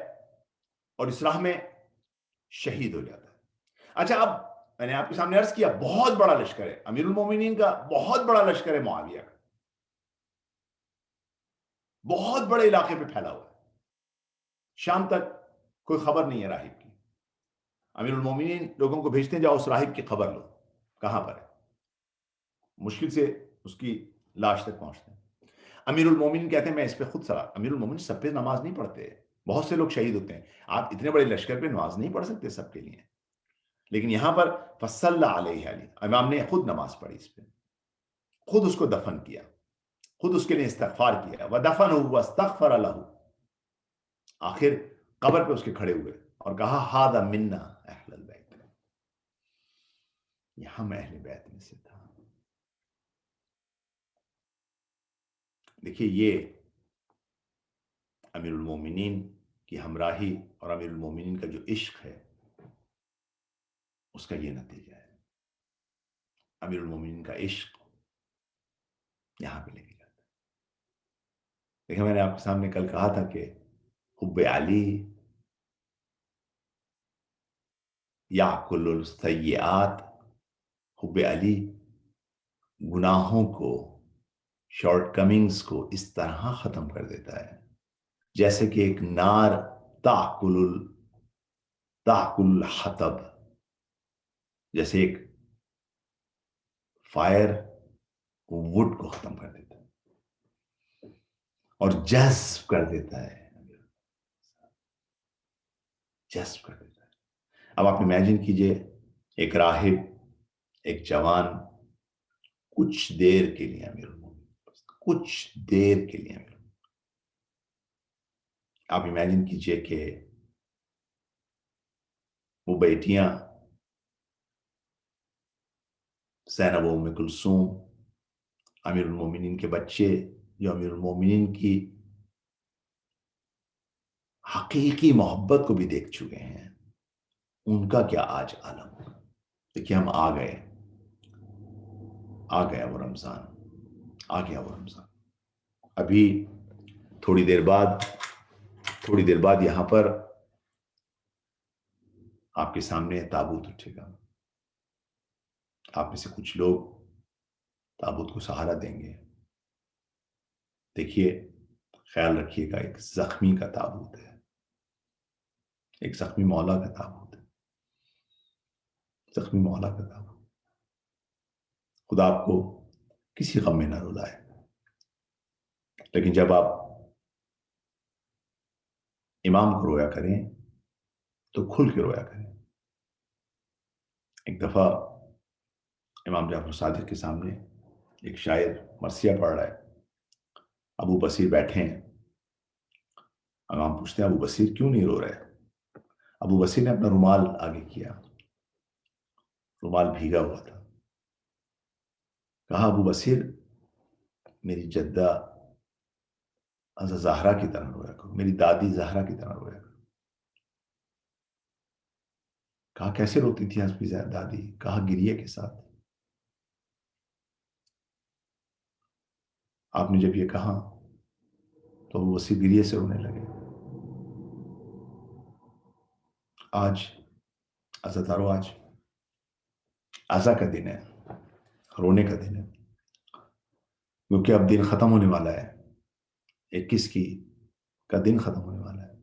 اور اس راہ میں شہید ہو جاتا ہے. اچھا، اب میں نے آپ کے سامنے عرض کیا بہت بڑا لشکر ہے امیر المومنین کا، بہت بڑا لشکر ہے معاویہ کا، بہت بڑے علاقے پہ پھیلا ہوا ہے، شام تک کوئی خبر نہیں ہے راہب کی۔ امیر المومنین لوگوں کو بھیجتے ہیں جاؤ اس راہب کی خبر لو کہاں پر ہے، مشکل سے اس کی لاش تک پہنچتے ہیں۔ امیر المومنین کہتے ہیں میں اس پہ خود سوال، امیر المومنین سب پہ نماز نہیں پڑھتے، بہت سے لوگ شہید ہوتے ہیں، آپ اتنے بڑے لشکر پہ نماز نہیں پڑھ سکتے سب کے لیے، لیکن یہاں پر فصلی علیہ علی، امام نے خود نماز پڑھی اس پہ، خود اس کو دفن کیا، خود اس کے لیے استغفار کیا، وَدَفَنُهُ وَاسْتَغْفَرَ لَهُ، آخر قبر پہ اس کے کھڑے ہوئے اور کہا هَذَا مِنَّا اہل البیت، یہ ہم اہل بیت میں سے تھا۔ دیکھیے یہ امیر المومنین کی ہمراہی اور امیر المومنین کا جو عشق ہے اس کا یہ نتیجہ ہے، امیر المومنین کا عشق یہاں پہ لے کے جاتا ہے۔ دیکھیں میں نے آپ کے سامنے کل کہا تھا کہ حب علی یاکل السیئات، حب علی گناہوں کو، شارٹ کمنگز کو اس طرح ختم کر دیتا ہے جیسے کہ ایک نار تاکل الحطب، جیسے ایک فائر وڈ کو ختم کر دیتا ہے اور جذب کر دیتا ہے، جذب کر دیتا ہے۔ اب آپ امیجن کیجئے ایک راہب، ایک جوان کچھ دیر کے لیے امیر المومنین، کچھ دیر کے لیے امیر المومنین، آپ امیجن کیجئے کہ وہ بیٹیاں زینب و ام کلثوم، امیر المومنین کے بچے جو امیر المومنین کی حقیقی محبت کو بھی دیکھ چکے ہیں، ان کا کیا آج عالم ہوگا۔ دیکھیے ہم آ گیا وہ رمضان، آ گیا وہ رمضان، ابھی تھوڑی دیر بعد یہاں پر آپ کے سامنے تابوت اٹھے گا، آپ میں سے کچھ لوگ تابوت کو سہارا دیں گے۔ دیکھیے خیال رکھیے گا، ایک زخمی کا تابوت ہے، ایک زخمی مولا کا تابوت ہے، زخمی مولا کا تابوت۔ خدا آپ کو کسی غم میں نہ رلائے، لیکن جب آپ امام کو رویا کریں تو کھل کے رویا کریں۔ ایک دفعہ امام جعفر صادق کے سامنے ایک شاعر مرثیہ پڑھ رہا ہے، ابو بصیر بیٹھے ہیں، امام پوچھتے ہیں ابو بصیر کیوں نہیں رو رہے؟ ابو بصیر نے اپنا رومال آگے کیا، رومال بھیگا ہوا تھا، کہا ابو بصیر میری جدہ حضرت زہرا کی طرح رویا کرو، میری دادی زہرا کی طرح رویا کرو۔ کہا کیسے روتی تھی آپ کی دادی؟ کہا گریے کے ساتھ۔ آپ نے جب یہ کہا تو وہ اسی گریے سے رونے لگے۔ آج عزتارو، آج عزا کا دن ہے، رونے کا دن ہے، کیونکہ اب دن ختم ہونے والا ہے، 21 کا دن ختم ہونے والا ہے۔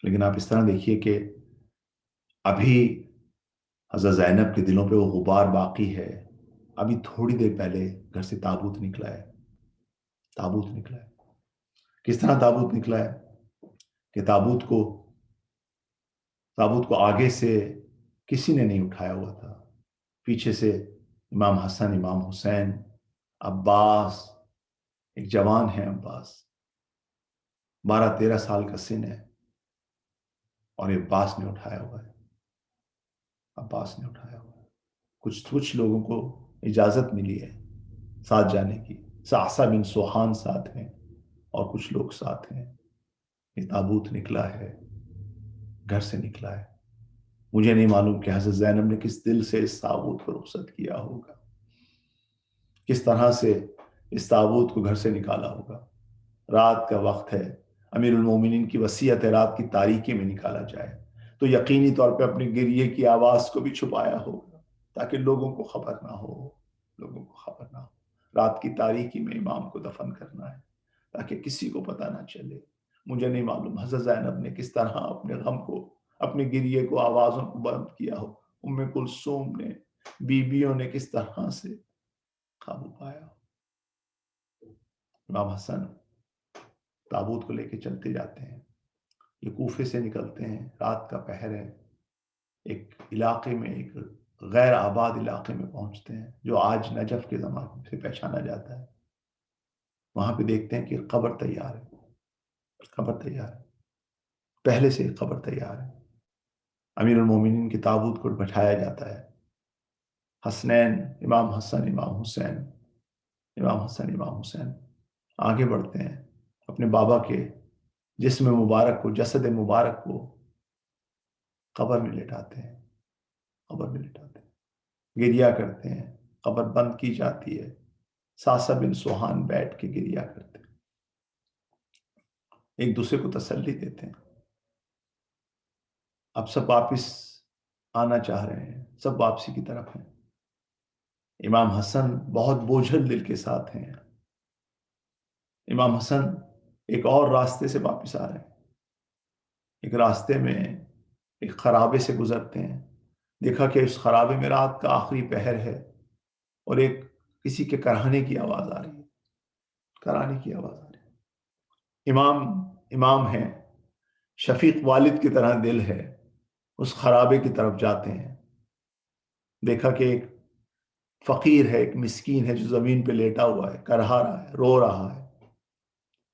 لیکن آپ اس طرح دیکھیے کہ ابھی حضرت زینب کے دلوں پہ وہ غبار باقی ہے، ابھی تھوڑی دیر پہلے گھر سے تابوت نکلا ہے، تابوت نکلا ہے۔ کس طرح تابوت نکلا ہے کہ تابوت کو آگے سے کسی نے نہیں اٹھایا ہوا تھا، پیچھے سے امام حسن، امام حسین، عباس، ایک جوان ہے عباس، 12-13 سال کا سن ہے، اور عباس نے اٹھایا ہوا ہے، عباس نے اٹھایا ہوا ہے۔ کچھ لوگوں کو اجازت ملی ہے ساتھ جانے کی، صعصع بن سوحان ساتھ ہیں اور کچھ لوگ ساتھ ہیں۔ یہ تابوت نکلا ہے، گھر سے نکلا ہے۔ مجھے نہیں معلوم کہ حضرت زینب نے کس دل سے اس تابوت کو رخصت کیا ہوگا، کس طرح سے اس تابوت کو گھر سے نکالا ہوگا۔ رات کا وقت ہے، امیر المومنین کی وصیت ہے رات کی تاریکی میں نکالا جائے، تو یقینی طور پہ اپنی گریے کی آواز کو بھی چھپایا ہوگا، تاکہ لوگوں کو خبر نہ ہو، لوگوں کو خبر نہ ہو۔ رات کی تاریکی میں امام کو دفن کرنا ہے تاکہ کسی کو پتہ نہ چلے۔ مجھے نہیں معلوم حضرت زینب نے کس طرح اپنے غم کو، اپنے گریے کو، آوازوں کو بند کیا ہو، ام کلثوم نے، بیویوں نے کس طرح سے قابو پایا ہو۔ امام حسن تابوت کو لے کے چلتے جاتے ہیں، یہ کوفے سے نکلتے ہیں، رات کا پہر ہے، ایک علاقے میں، ایک غیر آباد علاقے میں پہنچتے ہیں جو آج نجف کے زمانے سے پہچانا جاتا ہے۔ وہاں پہ دیکھتے ہیں کہ قبر تیار ہے، قبر تیار ہے، پہلے سے قبر تیار ہے۔ امیر المومنین کے تابوت کو بٹھایا جاتا ہے، حسنین، امام حسن، امام حسین، امام حسن، امام حسین آگے بڑھتے ہیں، اپنے بابا کے جسم مبارک کو، جسد مبارک کو قبر میں لٹاتے ہیں، قبر میں لٹاتے ہیں، گریہ کرتے ہیں، قبر بند کی جاتی ہے، ساسا بن سوہان بیٹھ کے گریہ کرتے ہیں، ایک دوسرے کو تسلی دیتے ہیں۔ اب سب واپس آنا چاہ رہے ہیں، سب واپسی کی طرف ہیں۔ امام حسن بہت بوجھل دل کے ساتھ ہیں۔ امام حسن ایک اور راستے سے واپس آ رہے ہیں، ایک راستے میں ایک خرابے سے گزرتے ہیں، دیکھا کہ اس خرابے میں رات کا آخری پہر ہے اور ایک کسی کے کراہنے کی آواز آ رہی ہے، کراہنے کی آواز آ رہی ہے۔ امام ہیں، شفیق والد کی طرح دل ہے، اس خرابے کی طرف جاتے ہیں، دیکھا کہ ایک فقیر ہے، ایک مسکین ہے جو زمین پہ لیٹا ہوا ہے، کرہا رہا ہے، رو رہا ہے،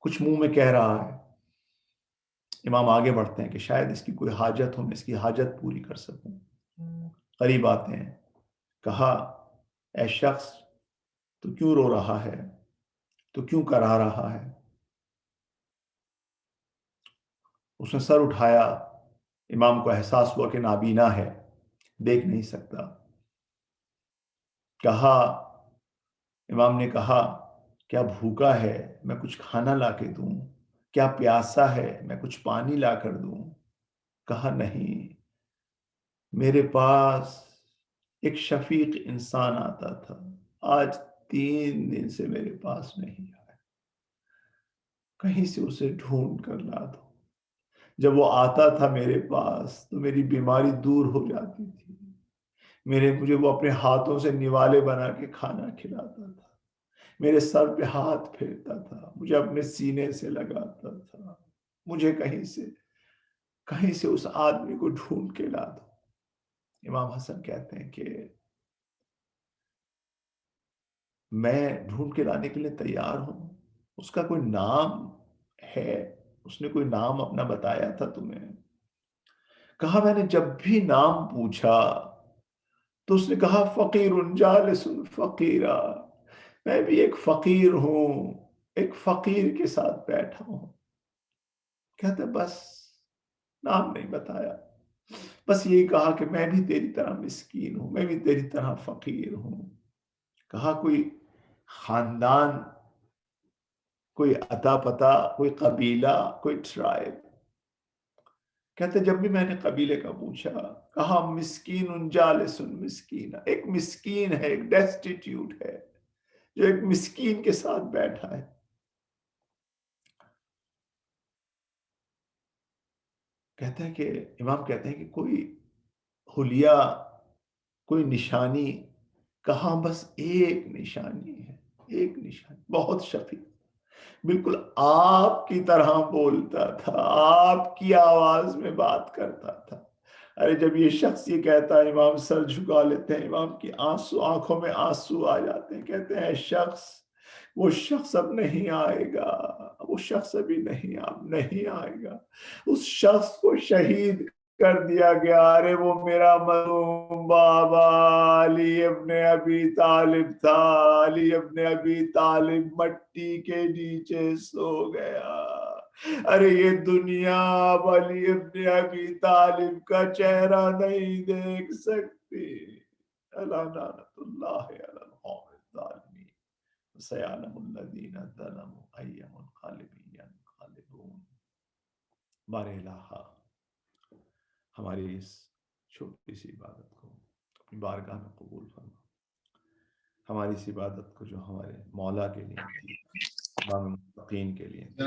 کچھ منہ میں کہہ رہا ہے۔ امام آگے بڑھتے ہیں کہ شاید اس کی کوئی حاجت ہو، میں اس کی حاجت پوری کر سکوں۔ قریب آتے ہیں، کہا اے شخص تو کیوں رو رہا ہے، تو کیوں کرا رہا ہے؟ اس نے سر اٹھایا، امام کو احساس ہوا کہ نابینا ہے، دیکھ نہیں سکتا۔ کہا، امام نے کہا کیا بھوکا ہے، میں کچھ کھانا لا کے دوں؟ کیا پیاسا ہے، میں کچھ پانی لا کر دوں؟ کہا نہیں، میرے پاس ایک شفیق انسان آتا تھا، آج 3 دن سے میرے پاس نہیں آیا، کہیں سے اسے ڈھونڈ کر لا دو۔ جب وہ آتا تھا میرے پاس تو میری بیماری دور ہو جاتی تھی، مجھے وہ اپنے ہاتھوں سے نوالے بنا کے کھانا کھلاتا تھا، میرے سر پہ ہاتھ پھیرتا تھا، مجھے اپنے سینے سے لگاتا تھا، مجھے کہیں سے اس آدمی کو ڈھونڈ کے لا دو۔ امام حسن کہتے ہیں کہ میں ڈھونڈ کے لانے کے لیے تیار ہوں، اس کا کوئی نام ہے؟ اس نے کوئی نام اپنا بتایا تھا تمہیں؟ کہا میں نے جب بھی نام پوچھا تو اس نے کہا فقیر جالس فقیرا، میں بھی ایک فقیر ہوں، ایک فقیر کے ساتھ بیٹھا ہوں۔ کہتے بس نام نہیں بتایا، بس یہی کہا کہ میں بھی تیری طرح مسکین ہوں، میں بھی تیری طرح فقیر ہوں۔ کہا کوئی خاندان، کوئی عطا پتہ، کوئی قبیلہ، کوئی ٹرائب؟ کہتے جب بھی میں نے قبیلے کا پوچھا، کہا مسکین جالس مسکین، ایک مسکین ہے، ایک ڈیسٹیٹیوٹ ہے جو ایک مسکین کے ساتھ بیٹھا ہے۔ کہتے ہیں کہ امام کہتے ہیں کہ کوئی حلیہ، کوئی نشانی؟ کہاں بس ایک نشانی ہے، ایک نشانی، بہت شفیق، بالکل آپ کی طرح بولتا تھا، آپ کی آواز میں بات کرتا تھا۔ ارے جب یہ شخص یہ کہتا ہے امام سر جھکا لیتے ہیں، امام کی آنکھوں میں آنسو آ جاتے ہیں، کہتے ہیں وہ شخص اب نہیں آئے گا، وہ شخص ابھی نہیں آئے گا، اس شخص کو شہید کر دیا گیا۔ ارے وہ میرا مرحوم بابا علی ابن ابی طالب تھا، علی ابن ابی طالب مٹی کے نیچے سو گیا۔ ارے یہ دنیا اب علی ابن ابی طالب کا چہرہ نہیں دیکھ سکتی۔ الا لعنت اللہ علی القوم الظالمین سیعلم الذین ظلموا ای منقلب ینقلبون۔ بار الہ، ہماری اس چھوٹی سی عبادت کو بارگاہ میں قبول فرما. ہماری اس عبادت کو جو ہمارے مولا کے لیے تھی، امام متقین کے لیے تھی.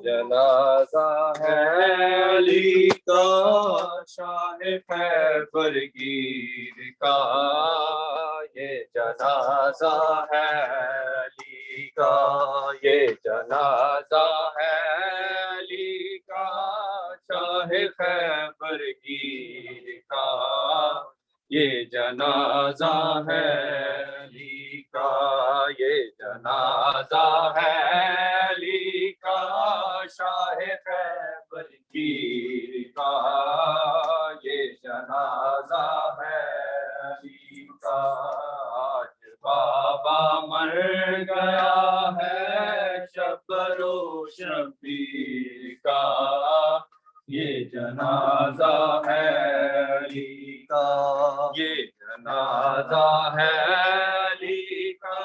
جنازہ ہے علی کا شاہ خیبر گیر کا، یہ جنازہ ہے علی کا، یہ جنازہ ہے علی کا شاہ خیبر گیر کا، یہ جنازہ ہے علی کا، یہ جنازہ ہے علی کا شاہ خیبر گیر کا، یہ جنازہ ہے علی کا. آج بابا مر گیا ہے شبر و شبیر کا، یہ جنازہ ہے علی کا، یہ جنازہ ہے علی کا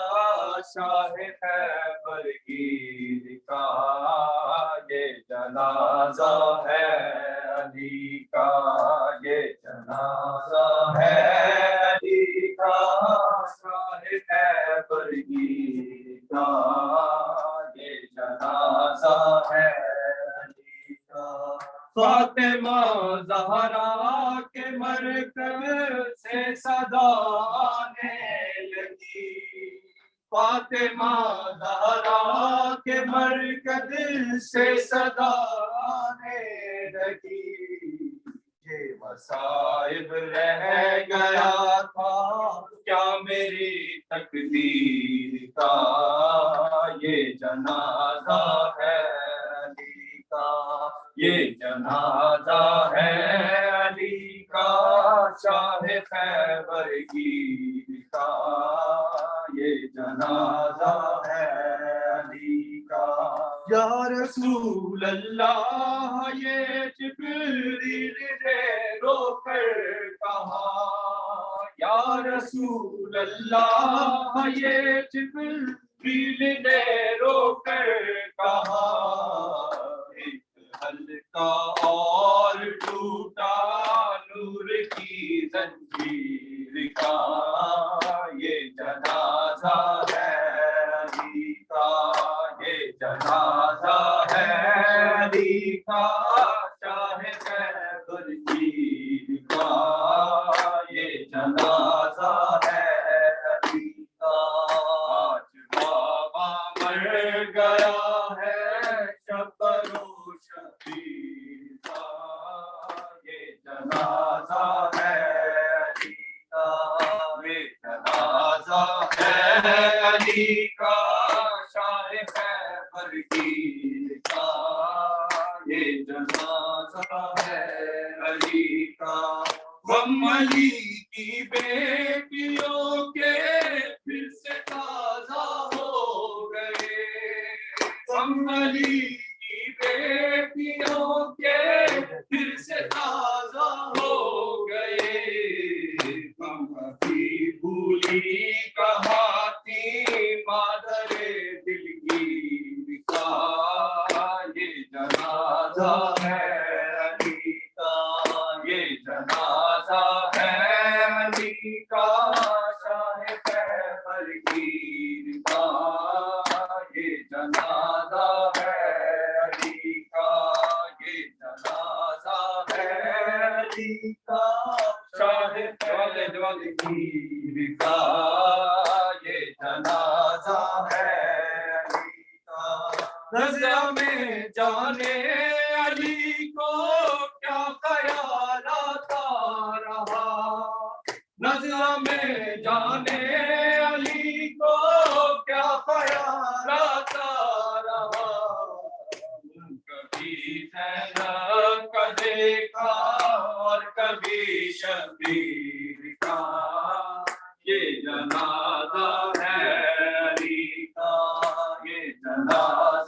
شاہ خیبر گیر کا، یہ جنازہ ہے علی کا، یہ جنازہ ہے علی کا شاہ خیبر گیر کا، یہ جنازہ ہے علی کا. فاطمہ زہرا کے مرکز سے صدا آنے لگی، فاطمہ زہرا کے مرکز سے صدا آنے لگی. یہ مصائب رہ گیا تھا کیا میری تقدیر کا، یہ جنازہ ہے علی کا، یہ جنازہ ہے علی کا شاہ خیبر گیر کا، یہ جنازہ ہے علی کا. یا رسول اللہ یہ جبریل نے رو کر کہا، یا رسول اللہ یہ جبریل نے رو کر کہا، ہلکا اور ٹوٹا نور کی زنجیر کا، یہ جنازہ ہے علی کا، یہ جنازہ ہے علی کا شاہ خیبر گیر کا، یہ جنازہ ہے علی کا. آج بابا مر گیا ہے شبر و شبیر کا، یہ جنازہ ہے علی کا، یہ جنازہ ہے علی کا شاہ خیبر گیر کا، یہ جنازہ ہے علی کا. غم علی کی بیٹیوں کے پھر سے تازہ ہو گئے، غم علی کی بیٹیوں کے پھر سے تازہ ہو گئے. غم ابھی بھولی کہاں تھی مادر دلگیر کا، یہ جنازہ ہے علی کا، یہ جنازہ ہے علی کا شاہ خیبر گیر کا، یہ جنازہ ہے علی کا، یہ جنازہ ہے علی کا شاہ خیبر گیر کا، یہ جنازہ ہے علی کا. نظر میں جانے علی کو کیا خیال آتا رہا، نظر میں جانے علی کو کیا خیال آتا رہا، کبھی زینب کا دیکھا اور کبھی شبیر کا، یہ جنازہ ہے علی کا، یہ جنازہ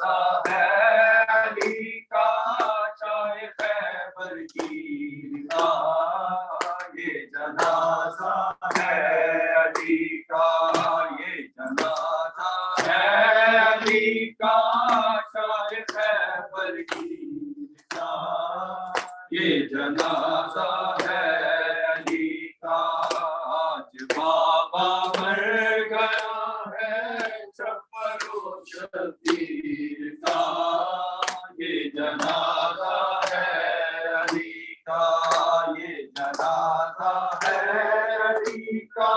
شبیر کا یہ جنازہ ہے علی کا یہ جنازہ ہے علی کا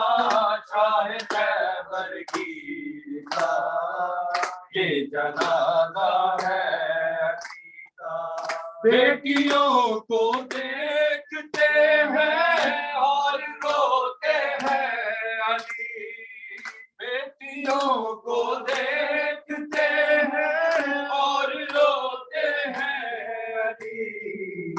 شاہ خیبر گیر کا یہ جنازہ ہے علی کا بیٹیوں کو دیکھتے ہیں اور روتے ہیں علی بیٹیوں کو دیکھتے ہیں اور روتے ہیں علی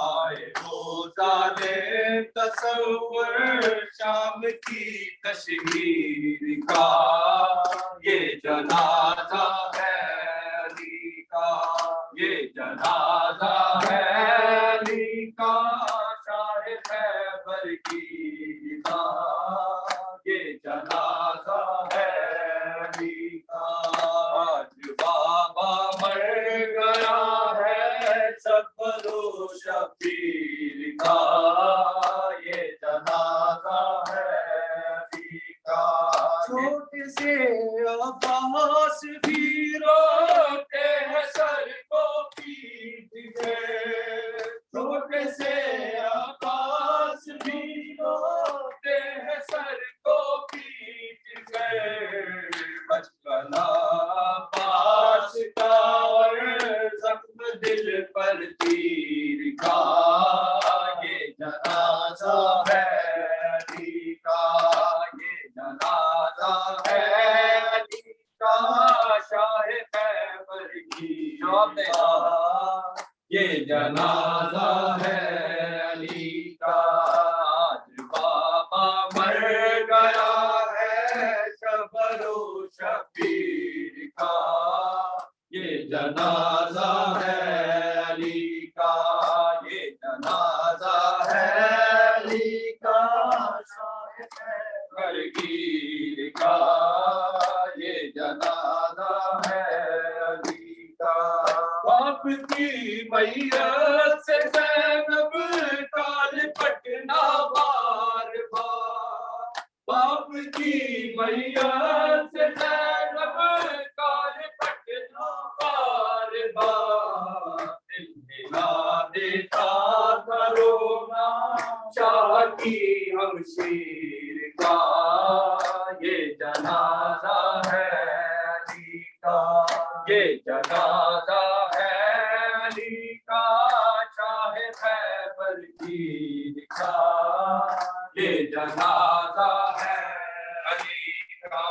آئے وہ ظالم تصور شام کی تشہیر کا یہ جنازہ ہے علی کا یہ جنازہ ہے علی کا شاہ خیبر کی کا یہ جنازہ ہے علی کا آج بابا مر گیا ہے صبر و شبیر کا یہ جنازہ ہے علی کا چھوٹے سے عباس بھی روتے ہیں سر کو پیٹ گئے چھوٹے سے عباس بھی روتے ہیں سر کو پیٹ گئے بچپنا عباس کا اور زخم دل پر تیر کا یہ جنازہ ہے علی کا یہ جنازہ ہے علی کا شاہ خیبر کی یہ جنازہ ہے علی کا آج بابا مر گیا ہے صبر و شبیر کا یہ جنازہ ہے علی کا یہ جنازہ ہے علی کا شاہ خیبر گیر کا یہ جنازہ ہے علی کا باپ کی میت سے زینب کال پٹنا بار بار باپ کی میت سے زینب کال پٹنا بار بار دل ہلا دیتا تھا رونا شاہ کی ہمشیر کا یہ جنازہ ہے علی کا یہ جنازہ ہے علی کا شاہ خیبر گیر کا یہ جنازہ ہے علی کا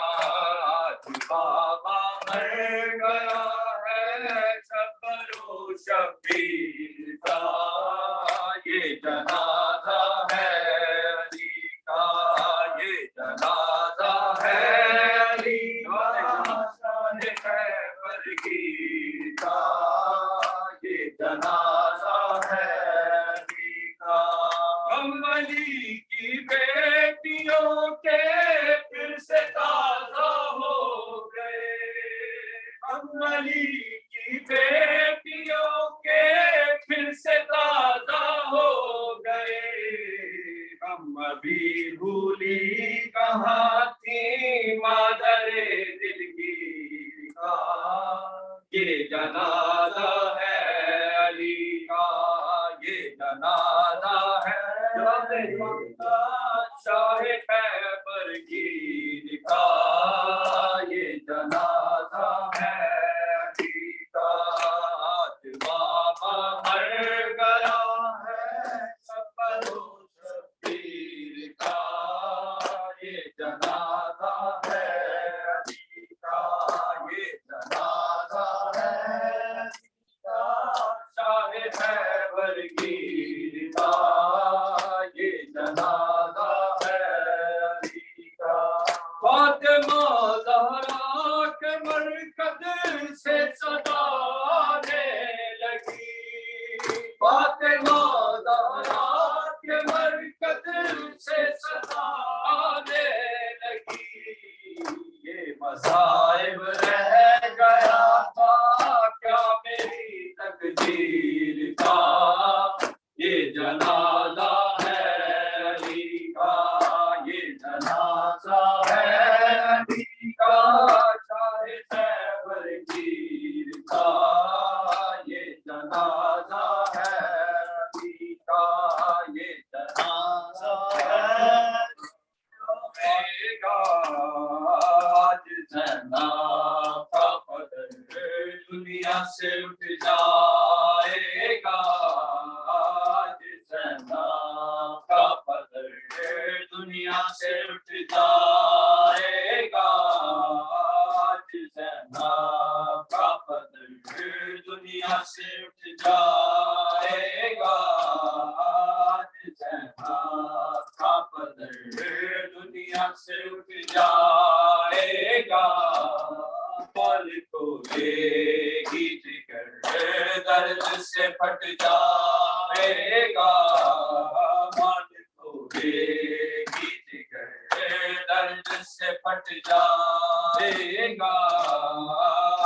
آج بابا مر گیا ہے صبر و شبیر کا یہ جنازہ ہے علی کا یہ جنازہ ہے علی کا شاہ خیبر گیر کا یہ جنازہ ہے علی کا ہم علی کی بیٹیوں کے پھر سے تازہ ہو گئے ہم علی کی بیٹیوں کے پھر سے تازہ ہو گئے ہم ابھی بھولی کہاں تھی مادر دلگیر کا یہ جنازہ ہے علی کا یہ جنازہ ہے شاہ خیبر گیر کا یہ جنازہ ہے علی کا آج بابا مر گیا ہے صبر و شبیر کا یہ جنازہ ہے علی کا یہ جنازہ ہے دنیا سے اٹھ جائے گا آج زینب کا بدر دنیا سے اٹھ جائے گا آج زینب کا بدر دنیا سے اٹھ جائے گا آج زینب کا بدر دنیا سے اٹھ جائے گا پل کو لے گی جگر درد سے پھٹ جائے گا پل کو لے گی جگر درد سے پھٹ جائے گا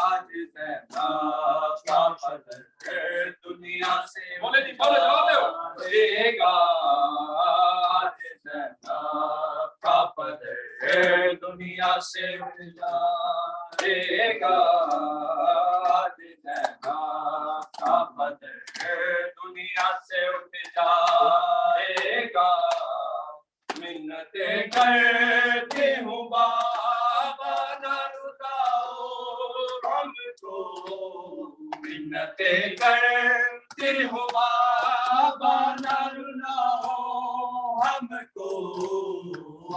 آج زینب کا بدر دنیا سے جائے گا آج زینب کا بدر دنیا سے اٹھ جائے گا آج زینب کا بدر دنیا سے اٹھ جائے گا منتیں کرتے ہوں بابا نہ رکاؤ ہم کو منتیں کرتے ہوں بابا نہ رلاؤ ہم کو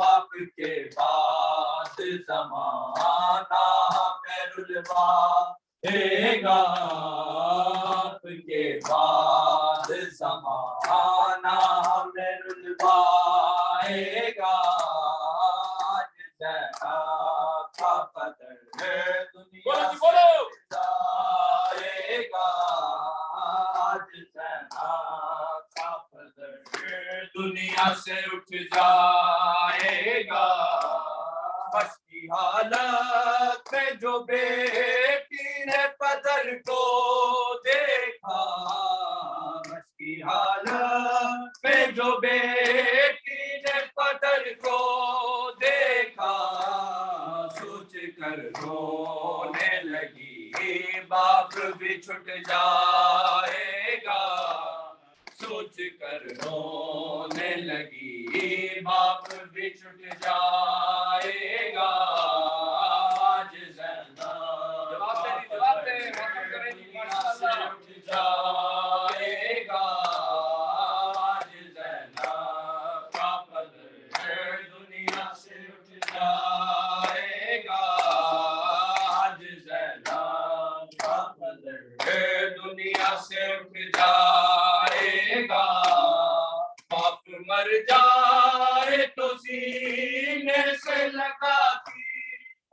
آپ کے بعد زمانہ میں رلوائے گا آپ کے بعد زمانہ میں رلوائے گا آج زینب کا بدر دنیا سے جائے گا آج زینب کا بدر دنیا سے اٹھ جائے گا بس کی حالت میں جو بیٹی نے بدر کو دیکھا بس کی حالت میں جو بیٹی نے بدر کو دیکھا سوچ کر رونے لگی باپ بھی چھٹ جائے گا سوچ کر رونے لگی باپ بھی چھٹ جائے گا آج زینب سے اٹھ جائے گا آج زینب کا بدر دنیا سے اٹھ جائے گا آج زینب کا بدر دنیا سے اٹھ جائے گا باپ مر جائے تو سینے سے لگاتی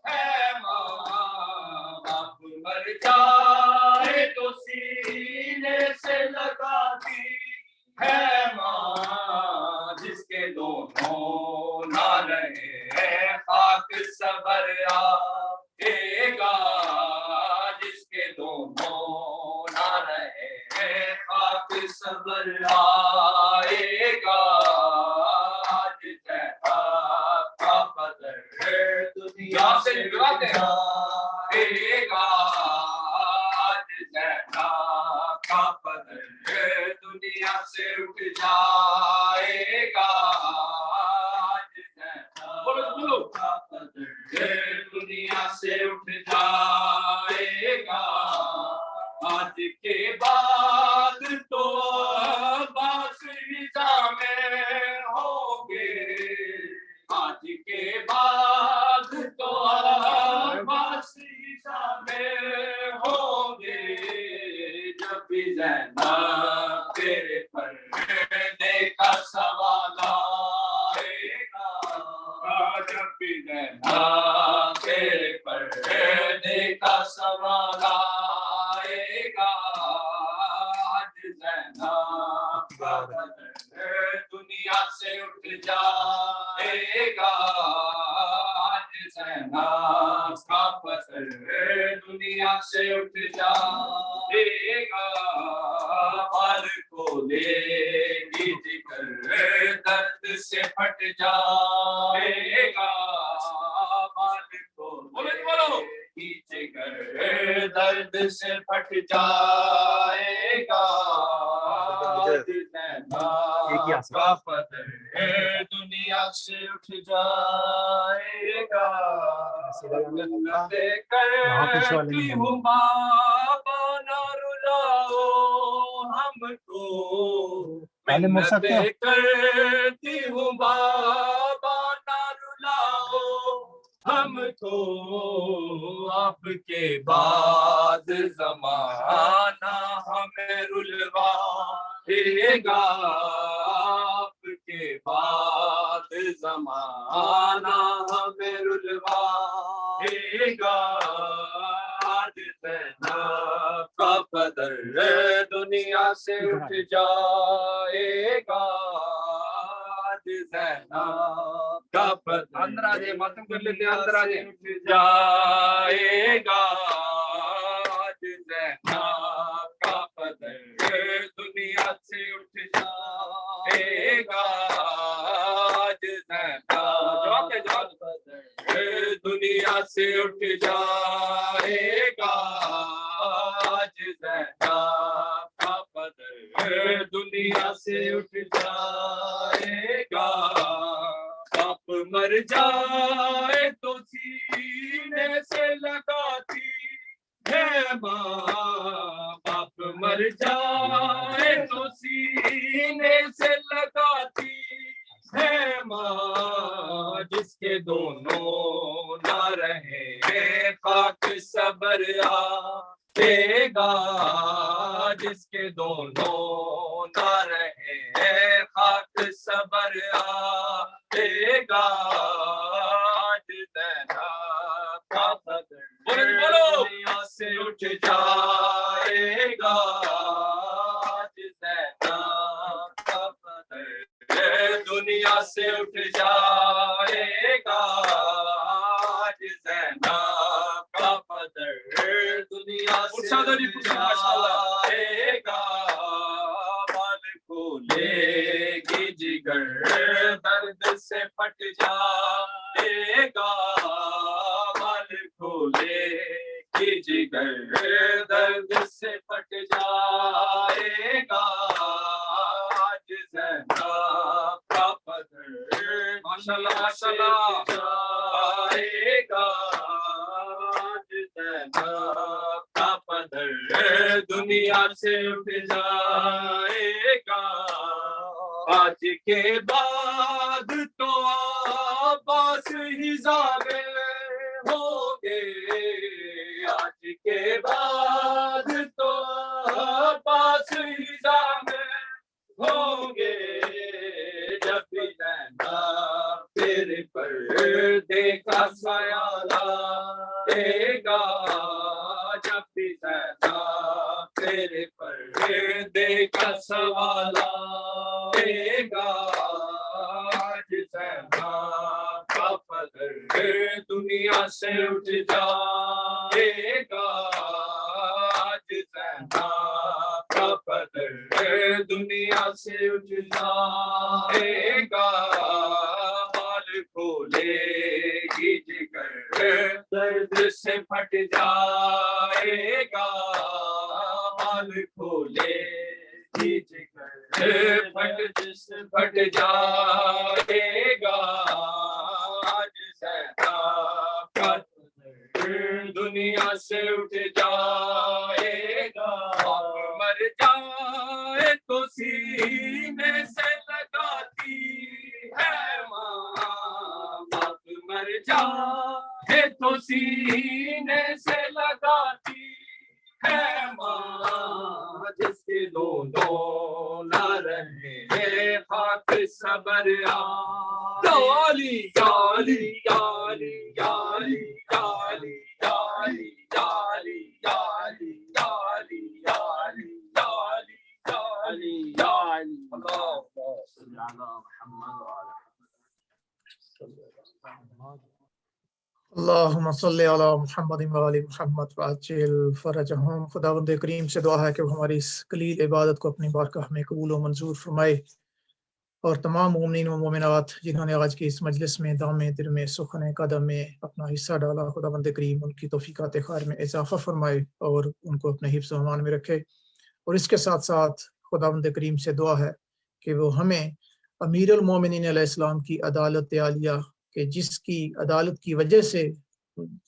ہے ماں باپ مر جائے تو سینے سے لگاتی ہے ماں جس کے دونوں نہ رہے خاک صبر آئے گا جس کے دونوں نہ رہے خاک صبر آئے گا آج زینب کا بدر دنیا سے جائے گا آج زینب کا بدر دنیا سے اٹھ جائے گا آج زینب کا بدر دنیا سے اٹھ جائے گا آج کے بعد تو عباس نظام ہوں گے آج کے بعد تو عباس نظام ہوں گے جب بھی زینب تیرے پردے کا سوال آئے گا جب بھی زینب تیرے پردے کا سوال آئے گا آج زینب کا بدر دنیا سے اٹھ جائے گا آج زینب کا بدر دنیا سے اٹھ جائے گا پل کو لے گی جگر درد سے پھٹ جائے گا پل کو لے گی جگر درد سے پھٹ جائے گا کا بدر دنیا سے اٹھ جائے گا کرتی ہوں بابا ہم کو منتیں کرتی ہوں بابا نہ رلاؤ ہم کو آپ کے بعد زمانہ ہمیں رلوائے گا آپ کے بعد زمانہ ہمیں رلوائے گا آج زینب کا قدر دنیا سے اٹھ جائے گا آج زینب کا قدر اندر آ جائے ماتم کر لیتے ہیں اندر آ جائے گا آج زینب کا قدر دنیا سے اٹھ جائے گا آج زینب دنیا سے اٹھ جائے گا آج زینب کا قدر دنیا سے اٹھ جائے گا باپ مر جائے تو سینے سے لگاتی ہے ماں باپ مر جائے تو سینے سے لگاتی ہے ماں جس کے دونوں نہ رہے خاک صبر آئے گا جس کے دونوں نہ رہے خاک صبر آئے گا آج زینب کا قدر دنیا سے اٹھ جائے گا آج زینب کا قدر دنیا سے اٹھ جائے گا آج زینب کا قدر دنیا سے اٹھ جائے گا بال کھولے گی جگر درد سے پھٹ جائے گا بال کھولے گی جگر درد سے پھٹ جائے گا آج زینب کا قدر ماشاءاللہ ماشاءاللہ جائے گا آج زینب کا قدر دنیا سے اٹھ جائے گا آج کے بعد تو عباس ہی ظاہر ہوں گے آج کے بعد تو عباس ہی ظاہر ہوں گے جب بھی زینب تیرے پردے کا سایہ لائے گا جب بھی زینب تیرے پردے کا سایہ لائے گا آج زینب کا قدر دنیا سے اٹھ جائے گا آج زینب کا قدر دنیا سے اٹھ جائے گا بال کھولے گی جگر درد سے پھٹ جائے گا بال کھولے گی جگر پھٹ جائے گا آج زینب کا قدر دنیا سے اٹھ جائے گا مر جائے تو سینے سے لگاتی ہے ماں باپ مر جائے تو سینے سے لگاتی ہے ماں جس کے دونوں نہ رہے خاک صبر آلی یالی یالی یالی یالی یالی یالی یالی یالی یالی یالی یالی یالی اللهم صل على محمد وعلى اللہم صلی علی محمد وعلی محمد وعجل فرجہم۔ خداوند کریم سے دعا ہے کہ وہ ہماری اس قلیل عبادت کو اپنی بارگاہ میں قبول و منظور فرمائے، اور تمام مومنین و مومنات جنہوں نے آج کی اس مجلس میں دام دل میں سخن قدم میں اپنا حصہ ڈالا، خداوند کریم ان کی توفیقات خیر میں اضافہ فرمائے اور ان کو اپنے حفظ و امان میں رکھے۔ اور اس کے ساتھ ساتھ خداوند کریم سے دعا ہے کہ وہ ہمیں امیر المومنین علیہ السلام کی عدالت عالیہ، کہ جس کی عدالت کی وجہ سے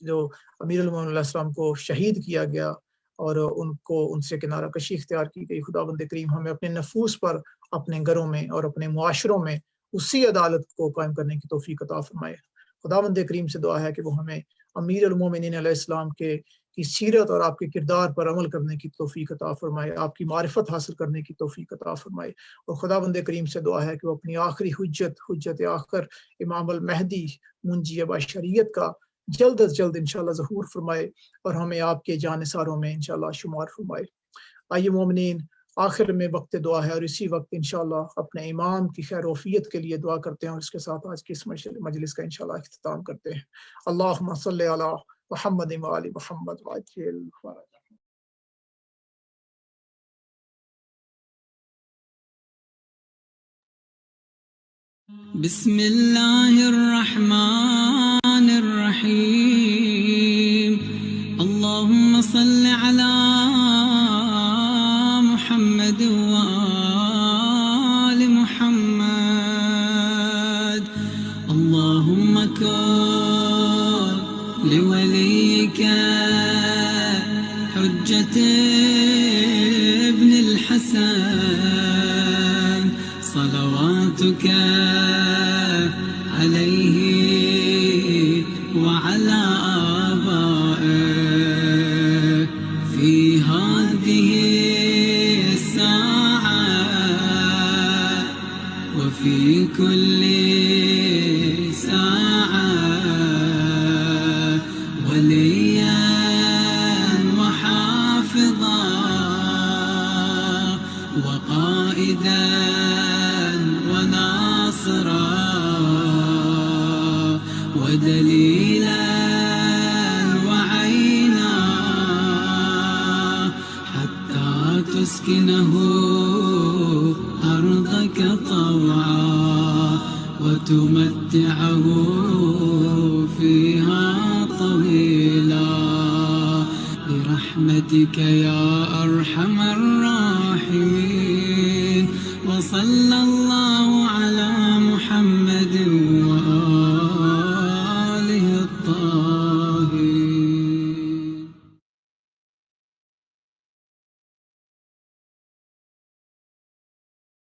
جو امیر المومنین علیہ السلام کو شہید کیا گیا، اور ان کو ان سے کنارہ کشی اختیار کی گئی. خداوند کریم ہمیں اپنے نفوس پر، اپنے گھروں میں اور اپنے معاشروں میں اسی عدالت کو قائم کرنے کی توفیق عطا فرمائے. خداوند کریم سے دعا ہے کہ وہ ہمیں امیر المومنین علیہ السلام کی سیرت اور آپ کے کردار پر عمل کرنے کی توفیق عطا فرمائے، آپ کی معرفت حاصل کرنے کی توفیق عطا فرمائے. اور خداوند کریم سے دعا ہے کہ وہ اپنی آخری حجت آخر امام المہدی منجی بشریت کا جلد از جلد انشاءاللہ ظہور فرمائے اور ہمیں آپ کے جانثاروں میں انشاءاللہ شمار فرمائے. آئیے مومنین، آخر میں وقت دعا ہے اور اسی وقت انشاءاللہ اپنے امام کی خیر وفیت کے لیے دعا کرتے ہیں اور اس کے ساتھ آج کی اس مجلس کا انشاءاللہ اختتام کرتے ہیں. اللہم صلی علی محمد و آل محمد وعجل فرجہ. بسم اللہ الرحمن الرحیم. اللہم صلی علی محمد وآل محمد. اللہم کن لولیک حجت ابن الحسن صلواتک علیہ وعلى آبائه في هذه الساعة وفي كل ساعة وليا وحافظا وقائدا وناصرا ودليلا وعينا حتى تسكنه أرضك طوعا وتمتعه فيها طويلا برحمتك يا أرحم الراحمين. وصل